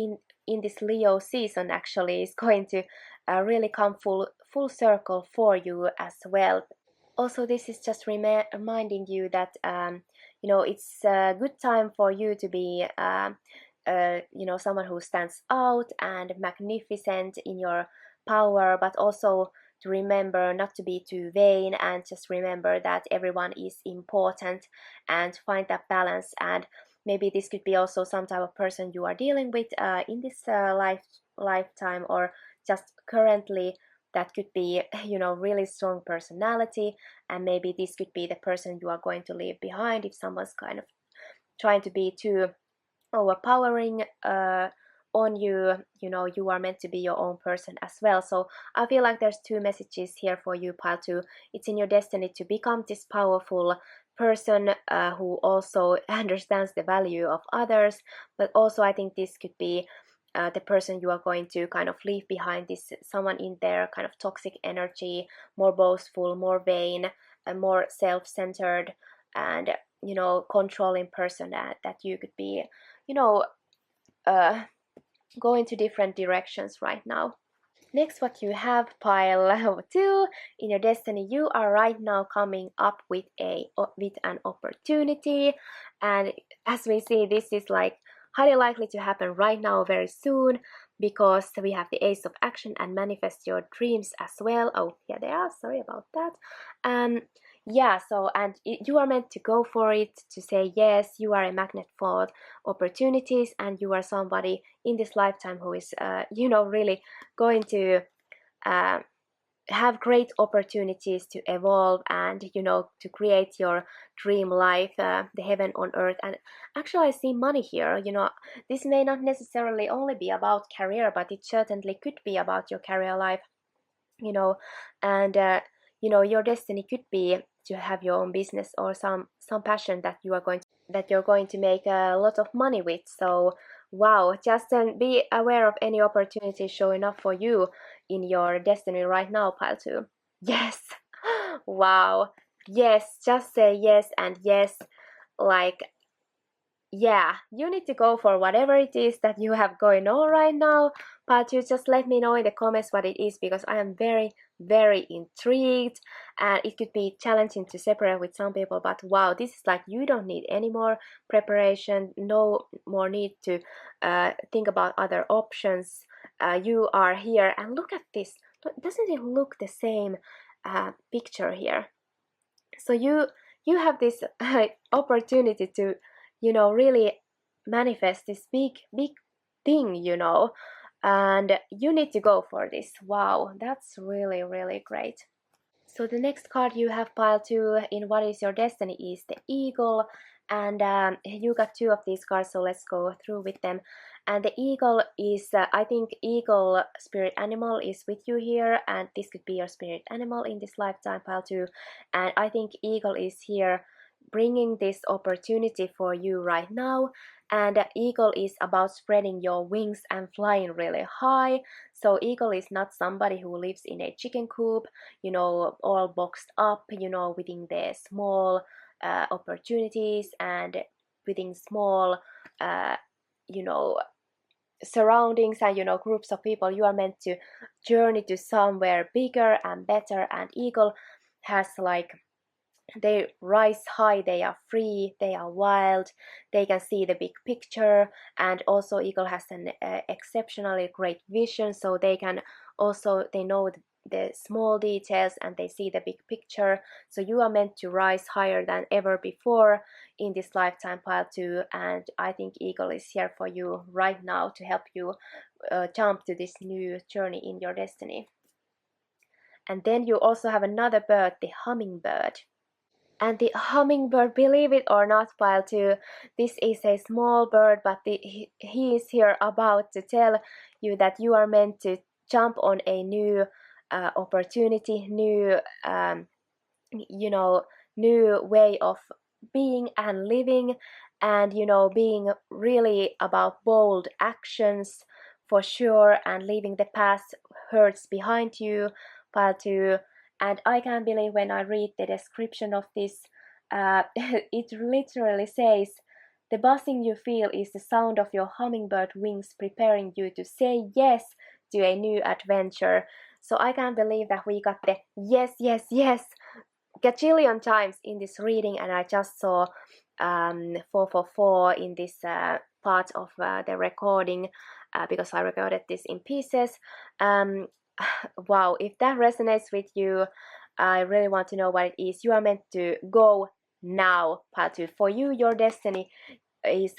in this Leo season actually is going to really come full circle for you as well. Also, this is just reminding you that it's a good time for you to be someone who stands out and magnificent in your power, but also to remember not to be too vain, and just remember that everyone is important, and find that balance. And maybe this could be also some type of person you are dealing with in this lifetime, or just currently. That could be really strong personality, and maybe this could be the person you are going to leave behind if someone's kind of trying to be too overpowering on you. You are meant to be your own person as well. So I feel like there's two messages here for you, pile 2. It's in your destiny to become this powerful person who also understands the value of others, but also I think this could be the person you are going to kind of leave behind, this someone in their kind of toxic energy, more boastful, more vain, and more self-centered, and controlling person that you could be you know uh, going to different directions right now. Next, what you have, pile 2, in your destiny, you are right now coming up with an opportunity, and as we see, this is like highly likely to happen right now, very soon, because we have the Ace of Action and manifest your dreams as well. Oh, yeah, they are. Sorry about that. Yeah, so and you are meant to go for it, to say yes. You are a magnet for opportunities, and you are somebody in this lifetime who is really going to uh, have great opportunities to evolve, and to create your dream life, the heaven on earth. And actually I see money here. This may not necessarily only be about career, but it certainly could be about your career life. And your destiny could be to have your own business, or some passion that you're going to make a lot of money with. So wow, just be aware of any opportunities showing up for you in your destiny right now, pile 2. Yes. Wow. Yes, just say yes and yes. Like, yeah, you need to go for whatever it is that you have going on right now, but you just let me know in the comments what it is, because I am very, very intrigued, and it could be challenging to separate with some people, but wow, this is like you don't need any more preparation, no more need to think about other options. You are here, and look at this. Doesn't it look the same picture here? So you have this opportunity to really manifest this big thing, and you need to go for this. Wow, that's really, really great. So the next card you have, pile 2, in what is your destiny, is the eagle, and you got 2 of these cards, so let's go through with them. And the eagle is, I think, eagle spirit animal is with you here, and this could be your spirit animal in this lifetime, pile 2. And I think eagle is here bringing this opportunity for you right now, and eagle is about spreading your wings and flying really high. So eagle is not somebody who lives in a chicken coop, all boxed up, within the small opportunities, and within small uh, you know surroundings, and groups of people. You are meant to journey to somewhere bigger and better, and eagle has like, they rise high, they are free, they are wild, they can see the big picture, and also eagle has an exceptionally great vision, so they know the small details, and they see the big picture. So you are meant to rise higher than ever before in this lifetime, pile 2, and I think eagle is here for you right now to help you jump to this new journey in your destiny. And then you also have another bird, the hummingbird. And the hummingbird, believe it or not, pile 2, this is a small bird, but he is here about to tell you that you are meant to jump on a new opportunity, you know, new way of being and living, and being really about bold actions for sure, and leaving the past hurts behind you, pile 2. And I can't believe when I read the description of this, it literally says, the buzzing you feel is the sound of your hummingbird wings preparing you to say yes to a new adventure. So I can't believe that we got the yes, yes, yes gajillion times in this reading, and I just saw 444 in this part of the recording because I recorded this in pieces. Wow, if that resonates with you, I really want to know what it is. You are meant to go now, part 2. For you, your destiny is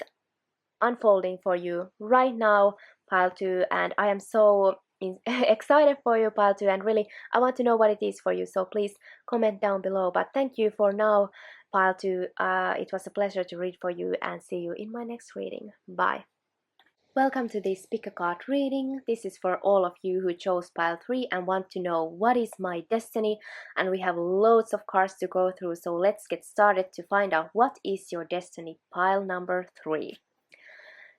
unfolding for you right now, pile 2, and I am so excited for you, pile 2, and really I want to know what it is for you, so please comment down below. But thank you for now, pile 2. It was a pleasure to read for you, and see you in my next reading. Bye. Welcome to this pick a card reading. This is for all of you who chose pile 3 and want to know what is my destiny, and we have loads of cards to go through, so let's get started to find out what is your destiny, pile number 3.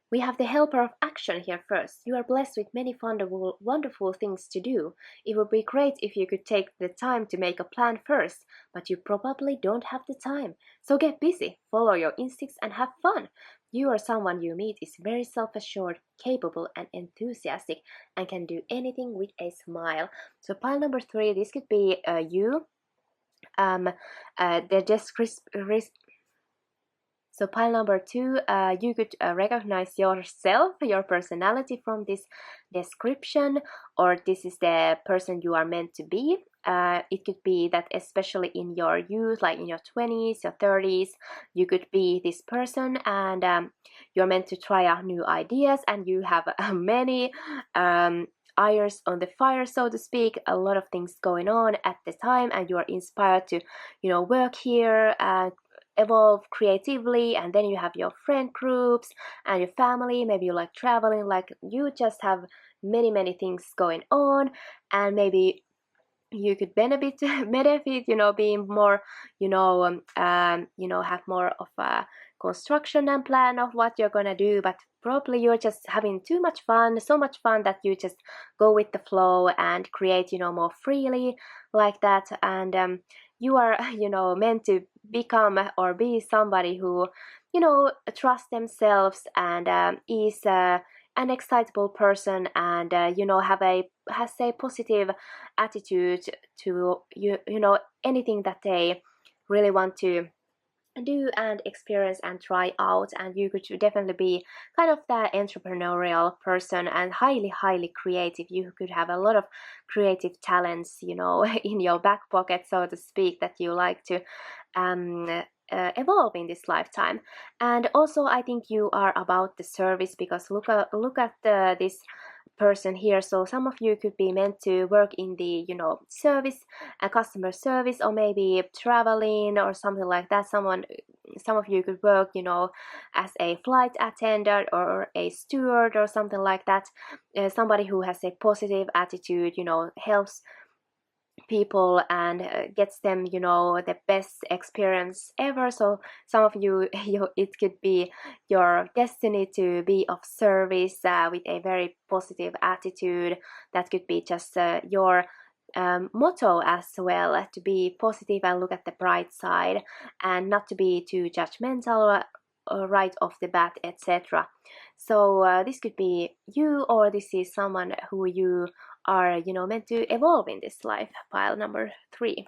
We have the helper of action here first. You are blessed with many wonderful things to do. It would be great if you could take the time to make a plan first, but you probably don't have the time. So get busy, follow your instincts, and have fun. You or someone you meet is very self-assured, capable, and enthusiastic, and can do anything with a smile. So pile number 3, this could be you. The So pile number 2, you could recognize yourself, your personality from this description, or this is the person you are meant to be. It could be that especially in your youth, like in your 20s, your 30s, you could be this person, and you're meant to try out new ideas, and you have many irons on the fire, so to speak, a lot of things going on at the time, and you are inspired to, work here, evolve creatively. And then you have your friend groups and your family, maybe you like traveling, like you just have many things going on, and maybe you could benefit being more, have more of a construction and plan of what you're gonna do, but probably you're just having too much fun, so much fun that you just go with the flow and create, more freely like that. And you are meant to become or be somebody who trusts themselves, and is an excitable person, and has a positive attitude to anything that they really want to do and experience and try out. And you could definitely be kind of that entrepreneurial person, and highly creative. You could have a lot of creative talents in your back pocket, so to speak, that you like to evolve in this lifetime. And also I think you are about the service, because look at this person here. So some of you could be meant to work in the service, customer service, or maybe traveling or something like that. Some of you could work as a flight attendant or a steward or something like that. Somebody who has a positive attitude, helps people and gets them the best experience ever. So some of you, it could be your destiny to be of service with a very positive attitude. That could be just your motto as well, to be positive and look at the bright side, and not to be too judgmental right off the bat, etc. So this could be you, or this is someone who you are meant to evolve in this life, pile number 3.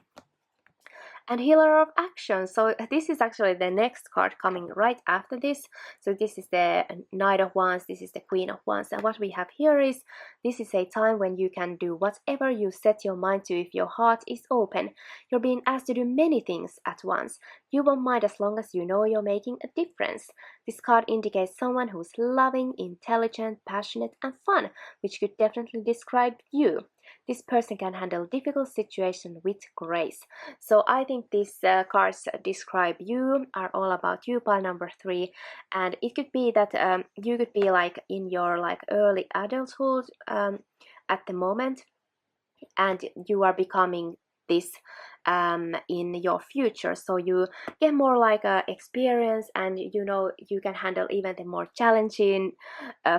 And healer of action. So this is actually the next card coming right after this. So this is the Knight of Wands, this is the Queen of Wands, and what we have here is, this is a time when you can do whatever you set your mind to if your heart is open. You're being asked to do many things at once. You won't mind as long as you know you're making a difference. This card indicates someone who's loving, intelligent, passionate, and fun, which could definitely describe you. This person can handle difficult situations with grace. So I think these cards describe you, are all about you, pile number 3. And it could be that you could be like in your early adulthood at the moment, and you are becoming this in your future. So you get more like a experience, and you can handle even the more challenging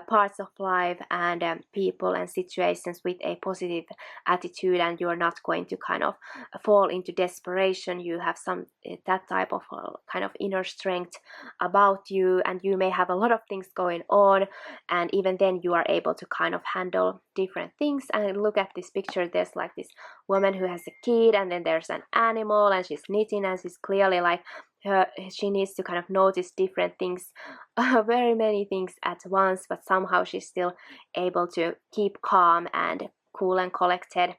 parts of life and people and situations with a positive attitude, and you're not going to kind of fall into desperation. You have some that type of kind of inner strength about you, and you may have a lot of things going on, and even then you are able to kind of handle different things. And look at this picture, there's like this woman who has a kid, and then there's an animal, and she's knitting, and she's clearly like she needs to kind of notice different things, very many things at once, but somehow she's still able to keep calm and cool and collected.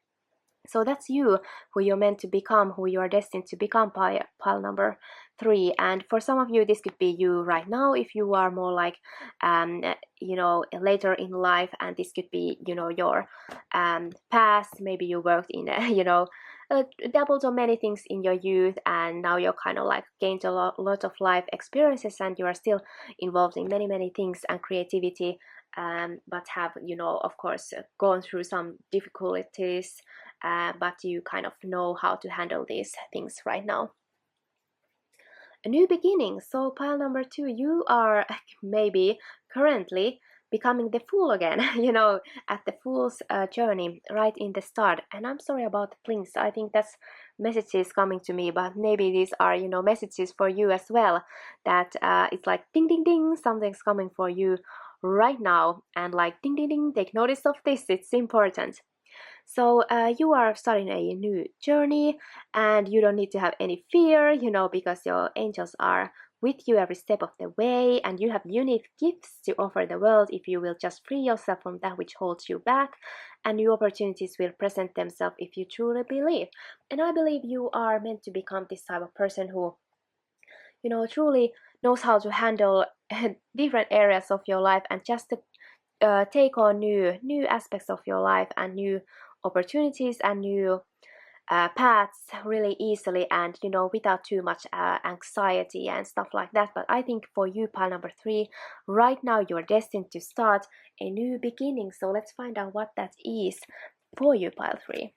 So that's you, who you're meant to become, who you are destined to become, pile number 3. And for some of you, this could be you right now if you are more like, later in life, and this could be, your past. Maybe you worked in, doubled on many things in your youth, and now you're kind of like gained a lot of life experiences, and you are still involved in many things and creativity, but have, of course, gone through some difficulties, but you kind of know how to handle these things right now. A new beginning. So pile number 2, you are maybe currently becoming the fool again, at the fool's journey right in the start. And I'm sorry about the blinks. I think that's messages coming to me, but maybe these are, messages for you as well, that it's like ding ding ding, something's coming for you right now, and like ding ding ding, take notice of this, it's important. So you are starting a new journey, and you don't need to have any fear, because your angels are with you every step of the way, and you have unique gifts to offer the world if you will just free yourself from that which holds you back, and new opportunities will present themselves if you truly believe. And I believe you are meant to become this type of person who, truly knows how to handle different areas of your life, and just to take on new aspects of your life and new opportunities and new paths really easily, and without too much anxiety and stuff like that. But I think for you, pile number 3, right now you're destined to start a new beginning. So let's find out what that is for you, pile 3.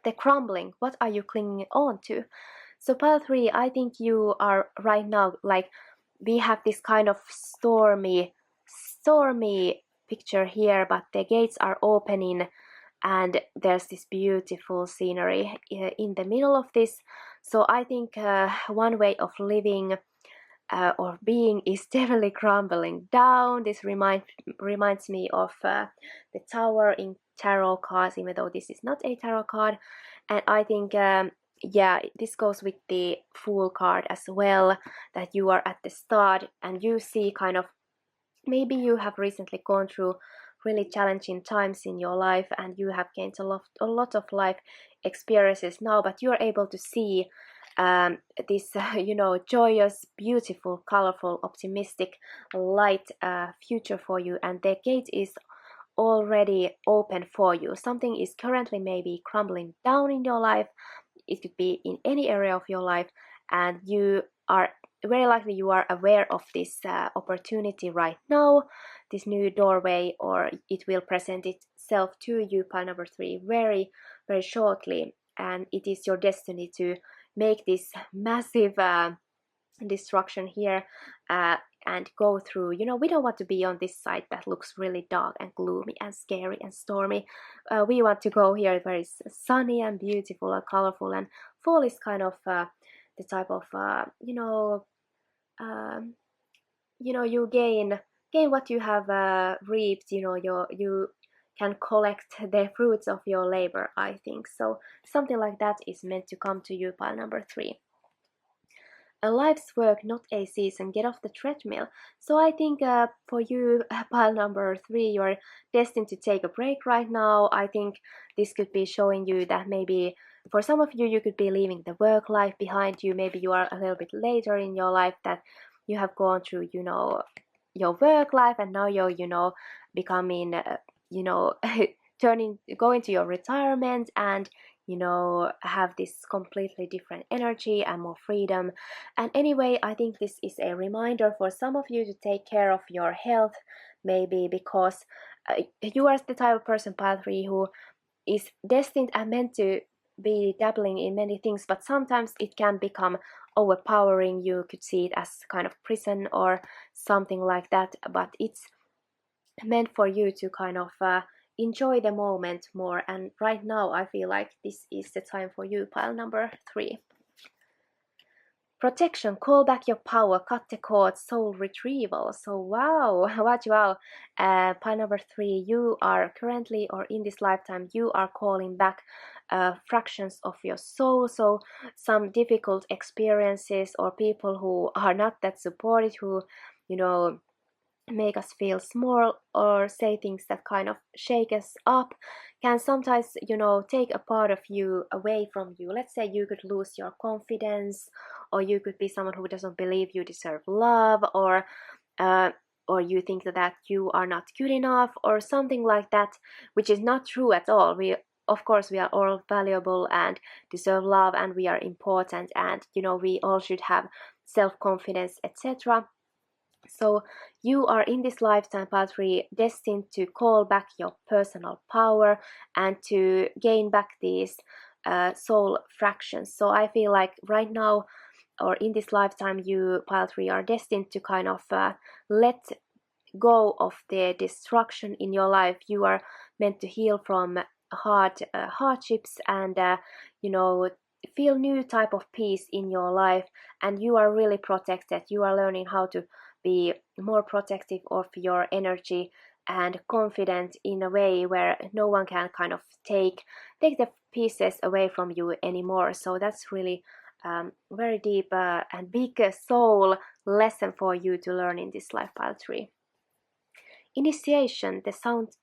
The crumbling, what are you clinging on to? So pile 3, I think you are right now, like, we have this kind of stormy picture here, but the gates are opening, and there's this beautiful scenery in the middle of this. So I think one way of living or being is definitely crumbling down. This reminds me of the Tower in tarot cards, even though this is not a tarot card. And I think this goes with the Fool card as well, that you are at the start, and you see kind of, maybe you have recently gone through really challenging times in your life, and you have gained a lot of life experiences now, but you are able to see this joyous, beautiful, colorful, optimistic, light future for you, and the gate is already open for you. Something is currently maybe crumbling down in your life. It could be in any area of your life, and you are very likely, you are aware of this opportunity right now, this new doorway, or it will present itself to you, pile number 3, very very shortly, and it is your destiny to make this massive destruction here and go through. We don't want to be on this side that looks really dark and gloomy and scary and stormy. We want to go here very sunny and beautiful and colorful, and fall is kind of the type of you gain what you have reaped. You can collect the fruits of your labor, I think. So something like that is meant to come to you, pile number 3. A life's work, not a season. Get off the treadmill. So I think for you, pile number 3, you're destined to take a break right now. I think this could be showing you that maybe for some of you, you could be leaving the work life behind you. Maybe you are a little bit later in your life, that you have gone through, your work life, and now you're, becoming, going to your retirement, and have this completely different energy and more freedom. And anyway, I think this is a reminder for some of you to take care of your health, maybe because you are the type of person, pile 3, who is destined and meant to be dabbling in many things, but sometimes it can become overpowering. You could see it as kind of prison or something like that, but it's meant for you to kind of enjoy the moment more. And right now I feel like this is the time for you, pile number 3. Protection, call back your power, cut the cord, soul retrieval. So wow, wow. Pile number 3, you are currently, or in this lifetime, you are calling back fractions of your soul. So some difficult experiences or people who are not that supported, who, you know, make us feel small or say things that kind of shake us up, can sometimes, you know, take a part of you away from you. Let's say you could lose your confidence, or you could be someone who doesn't believe you deserve love, uh, or you think that you are not good enough or something like that, which is not true at all. We, of course, we are all valuable and deserve love, and we are important, and, you know, we all should have self-confidence, etc. So you are in this lifetime, pile 3, destined to call back your personal power and to gain back these soul fractions. So I feel like right now, or in this lifetime, you, pile 3, are destined to kind of let go of the destruction in your life. You are meant to heal from hardships and you know, feel new type of peace in your life, and you are really protected. You are learning how to be more protective of your energy and confident in a way where no one can kind of take the pieces away from you anymore. So that's really very deep and big soul lesson for you to learn in this life, pile 3. Initiation, the sound,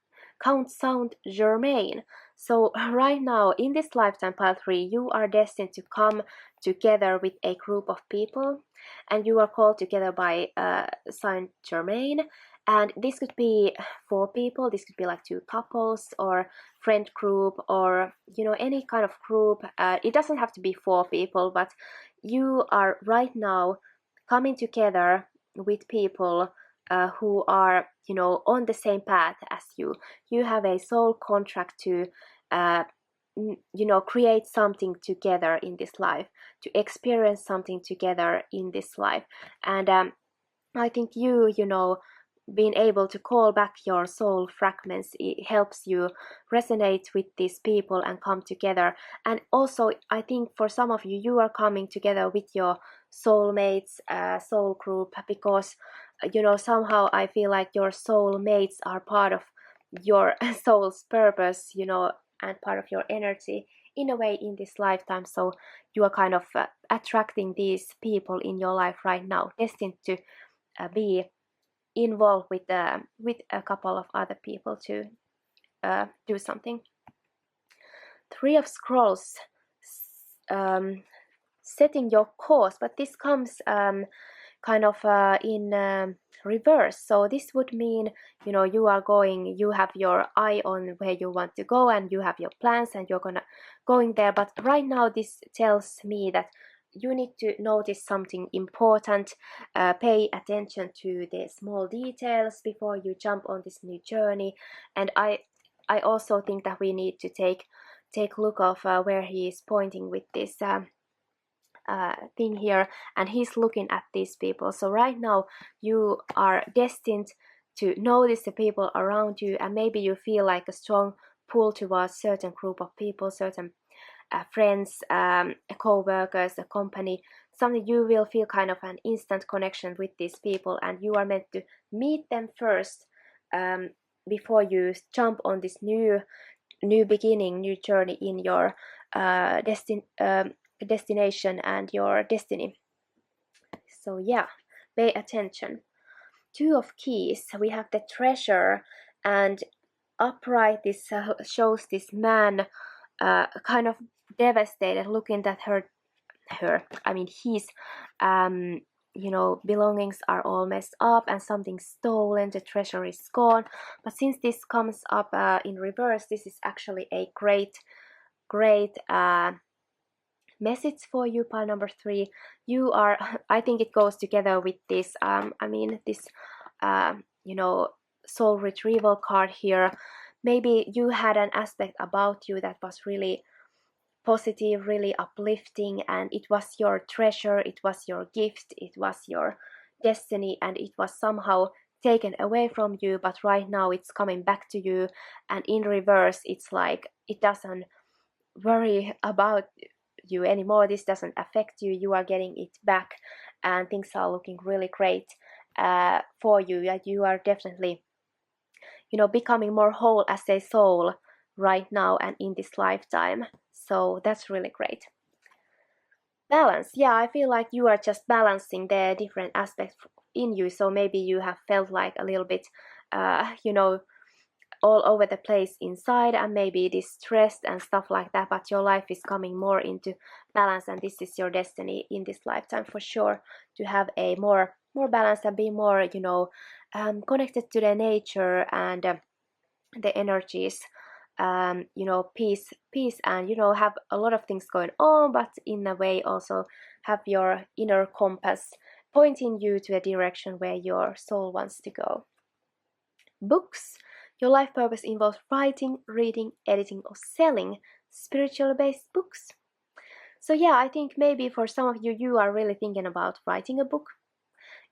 Count Saint Germain. So right now in this lifetime, pile 3, you are destined to come together with a group of people, and you are called together by Saint Germain. And this could be 4 people, this could be like 2 couples or friend group, or, you know, any kind of group. It doesn't have to be 4 people, but you are right now coming together with people who are, you know, on the same path as you. You have a soul contract to you know, create something together in this life, to experience something together in this life. And I think you know, being able to call back your soul fragments, it helps you resonate with these people and come together. And also I think for some of you, you are coming together with your soulmates, soul group, because, you know, somehow I feel like your soulmates are part of your soul's purpose, you know, and part of your energy in a way in this lifetime. So you are kind of attracting these people in your life right now, destined to be involved with a couple of other people to do something. 3 of Scrolls, setting your course, but this comes kind of in reverse. So this would mean, you know, you have your eye on where you want to go, and you have your plans, and you're going there. But right now this tells me that you need to notice something important, pay attention to the small details before you jump on this new journey. And I also think that we need to take look of where he is pointing with this thing here, and he's looking at these people. So right now you are destined to notice the people around you, and maybe you feel like a strong pull towards certain group of people, certain friends, co-workers, a company, something. You will feel kind of an instant connection with these people, and you are meant to meet them first before you jump on this new beginning, new journey in your destination and your destiny. So yeah, pay attention. 2 of Keys, we have the Treasure, and upright. This shows this man kind of devastated, looking at I mean his you know, belongings are all messed up and something stolen, the treasure is gone. But since this comes up in reverse, this is actually a great message for you, pile number 3. You are I think it goes together with this I mean this you know, soul retrieval card here. Maybe you had an aspect about you that was really positive, really uplifting, and it was your treasure, it was your gift, it was your destiny, and it was somehow taken away from you, but right now it's coming back to you, and in reverse it's like it doesn't worry about you anymore, this doesn't affect you, you are getting it back, and things are looking really great for you. You are definitely, becoming more whole as a soul right now and in this lifetime, so that's really great. Balance, yeah, I feel like you are just balancing the different aspects in you, so maybe you have felt like a little bit all over the place inside and maybe distressed and stuff like that, but your life is coming more into balance, and this is your destiny in this lifetime for sure, to have a more balance and be more connected to the nature and the energies, peace, and have a lot of things going on, but in a way also have your inner compass pointing you to a direction where your soul wants to go. Books. Your life purpose involves writing, reading, editing, or selling spiritual based books. So yeah, I think maybe for some of you, you are really thinking about writing a book.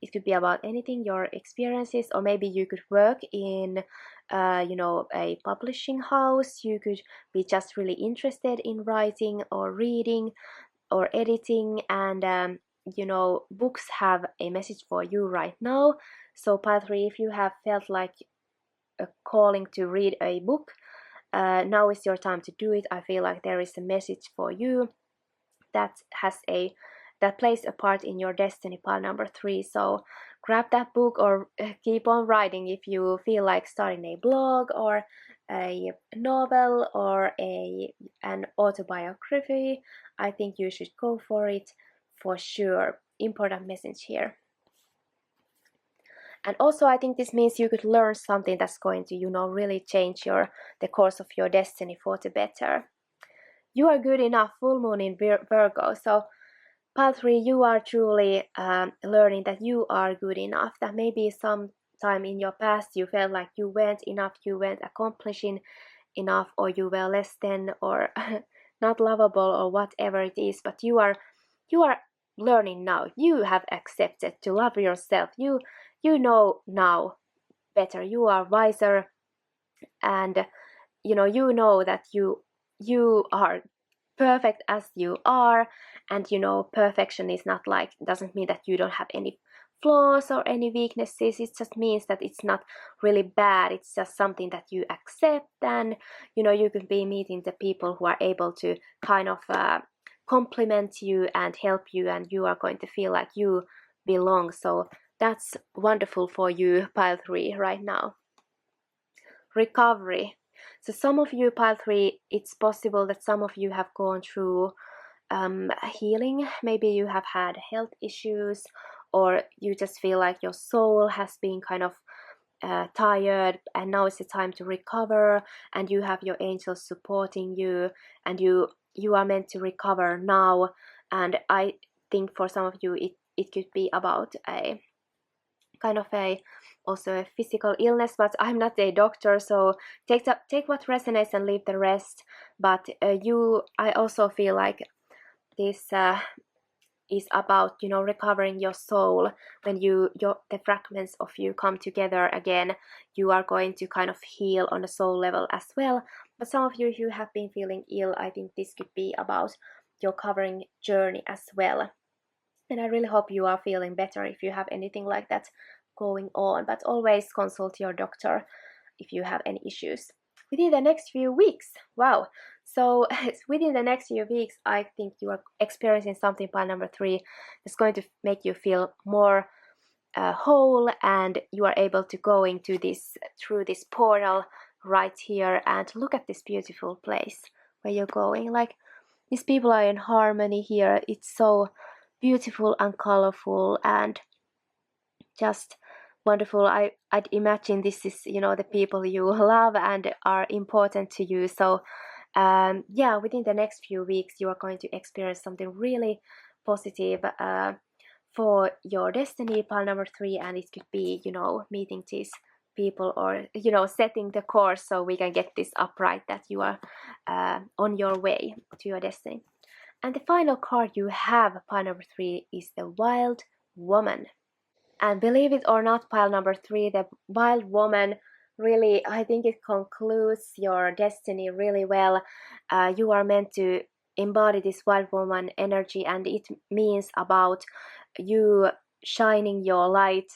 It could be about anything, your experiences, or maybe you could work in, a publishing house. You could be just really interested in writing or reading or editing, and books have a message for you right now. So pile 3, if you have felt like a calling to read a book, now is your time to do it. I feel like there is a message for you that plays a part in your destiny, pile number 3. So grab that book or keep on writing. If you feel like starting a blog or a novel or an autobiography, I think you should go for it for sure. Important message here. And also I think this means you could learn something that's going to really change the course of your destiny for the better. You are good enough, full moon in Virgo. So pile 3, you are truly learning that you are good enough, that maybe sometime in your past you felt like you weren't enough, you weren't accomplishing enough, or you were less than, or not lovable, or whatever it is, but you are learning now. You have accepted to love yourself. You know now better. You are wiser, and you know that you are perfect as you are, and perfection is not like, doesn't mean that you don't have any flaws or any weaknesses. It just means that it's not really bad. It's just something that you accept, and you can be meeting the people who are able to kind of compliment you and help you, and you are going to feel like you belong. So that's wonderful for you, pile 3, right now. Recovery. So some of you, pile 3, it's possible that some of you have gone through healing. Maybe you have had health issues, or you just feel like your soul has been kind of tired, and now it's the time to recover, and you have your angels supporting you, and you are meant to recover now. And I think for some of you it could be about a kind of also a physical illness, but I'm not a doctor, so take what resonates and leave the rest. But I also feel like this is about recovering your soul. When the fragments of you come together again, you are going to kind of heal on a soul level as well. But some of you who have been feeling ill, I think this could be about your covering journey as well. And I really hope you are feeling better if you have anything like that going on, but always consult your doctor if you have any issues. Within the next few weeks, wow, so within the next few weeks, I think you are experiencing something, pile number 3, that's going to make you feel more whole, and you are able to go through this portal right here and look at this beautiful place where you're going. Like, these people are in harmony here. It's so beautiful and colorful and just wonderful. I'd imagine this is the people you love and are important to you. So within the next few weeks you are going to experience something really positive for your destiny, pile number 3, and it could be meeting these people, or setting the course so we can get this upright, that you are on your way to your destiny. And the final card you have, pile number 3, is the Wild Woman. And believe it or not, pile number 3, the Wild Woman, really, I think it concludes your destiny really well. You are meant to embody this Wild Woman energy, and it means about you shining your light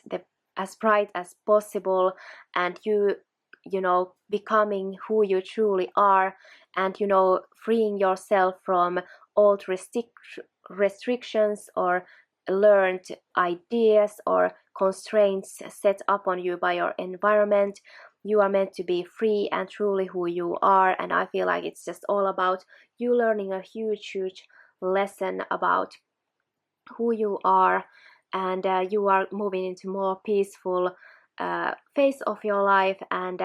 as bright as possible, and becoming who you truly are, and freeing yourself from old restrictions or learned ideas or constraints set upon you by your environment. You are meant to be free and truly who you are, and I feel like it's just all about you learning a huge lesson about who you are, and you are moving into more peaceful phase of your life, and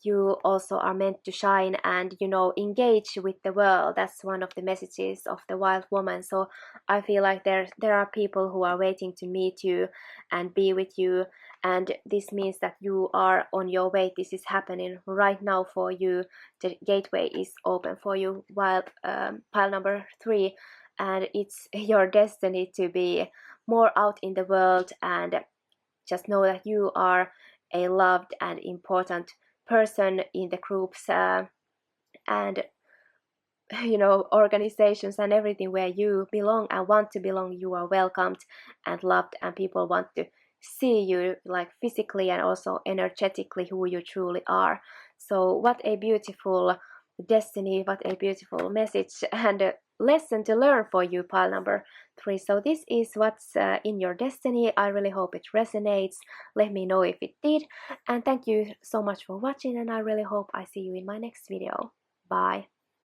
you also are meant to shine and engage with the world. That's one of the messages of the Wild Woman. So I feel like there are people who are waiting to meet you and be with you, and this means that you are on your way. This is happening right now for you. The gateway is open for you, while pile number 3, and it's your destiny to be more out in the world, and just know that you are a loved and important person in the groups and organizations and everything where you belong and want to belong. You are welcomed and loved, and people want to see you, like physically and also energetically, who you truly are. So what a beautiful destiny, what a beautiful message and a lesson to learn for you, pile number 3. So this is what's in your destiny. I really hope it resonates. Let me know if it did, and thank you so much for watching, and I really hope I see you in my next video. Bye.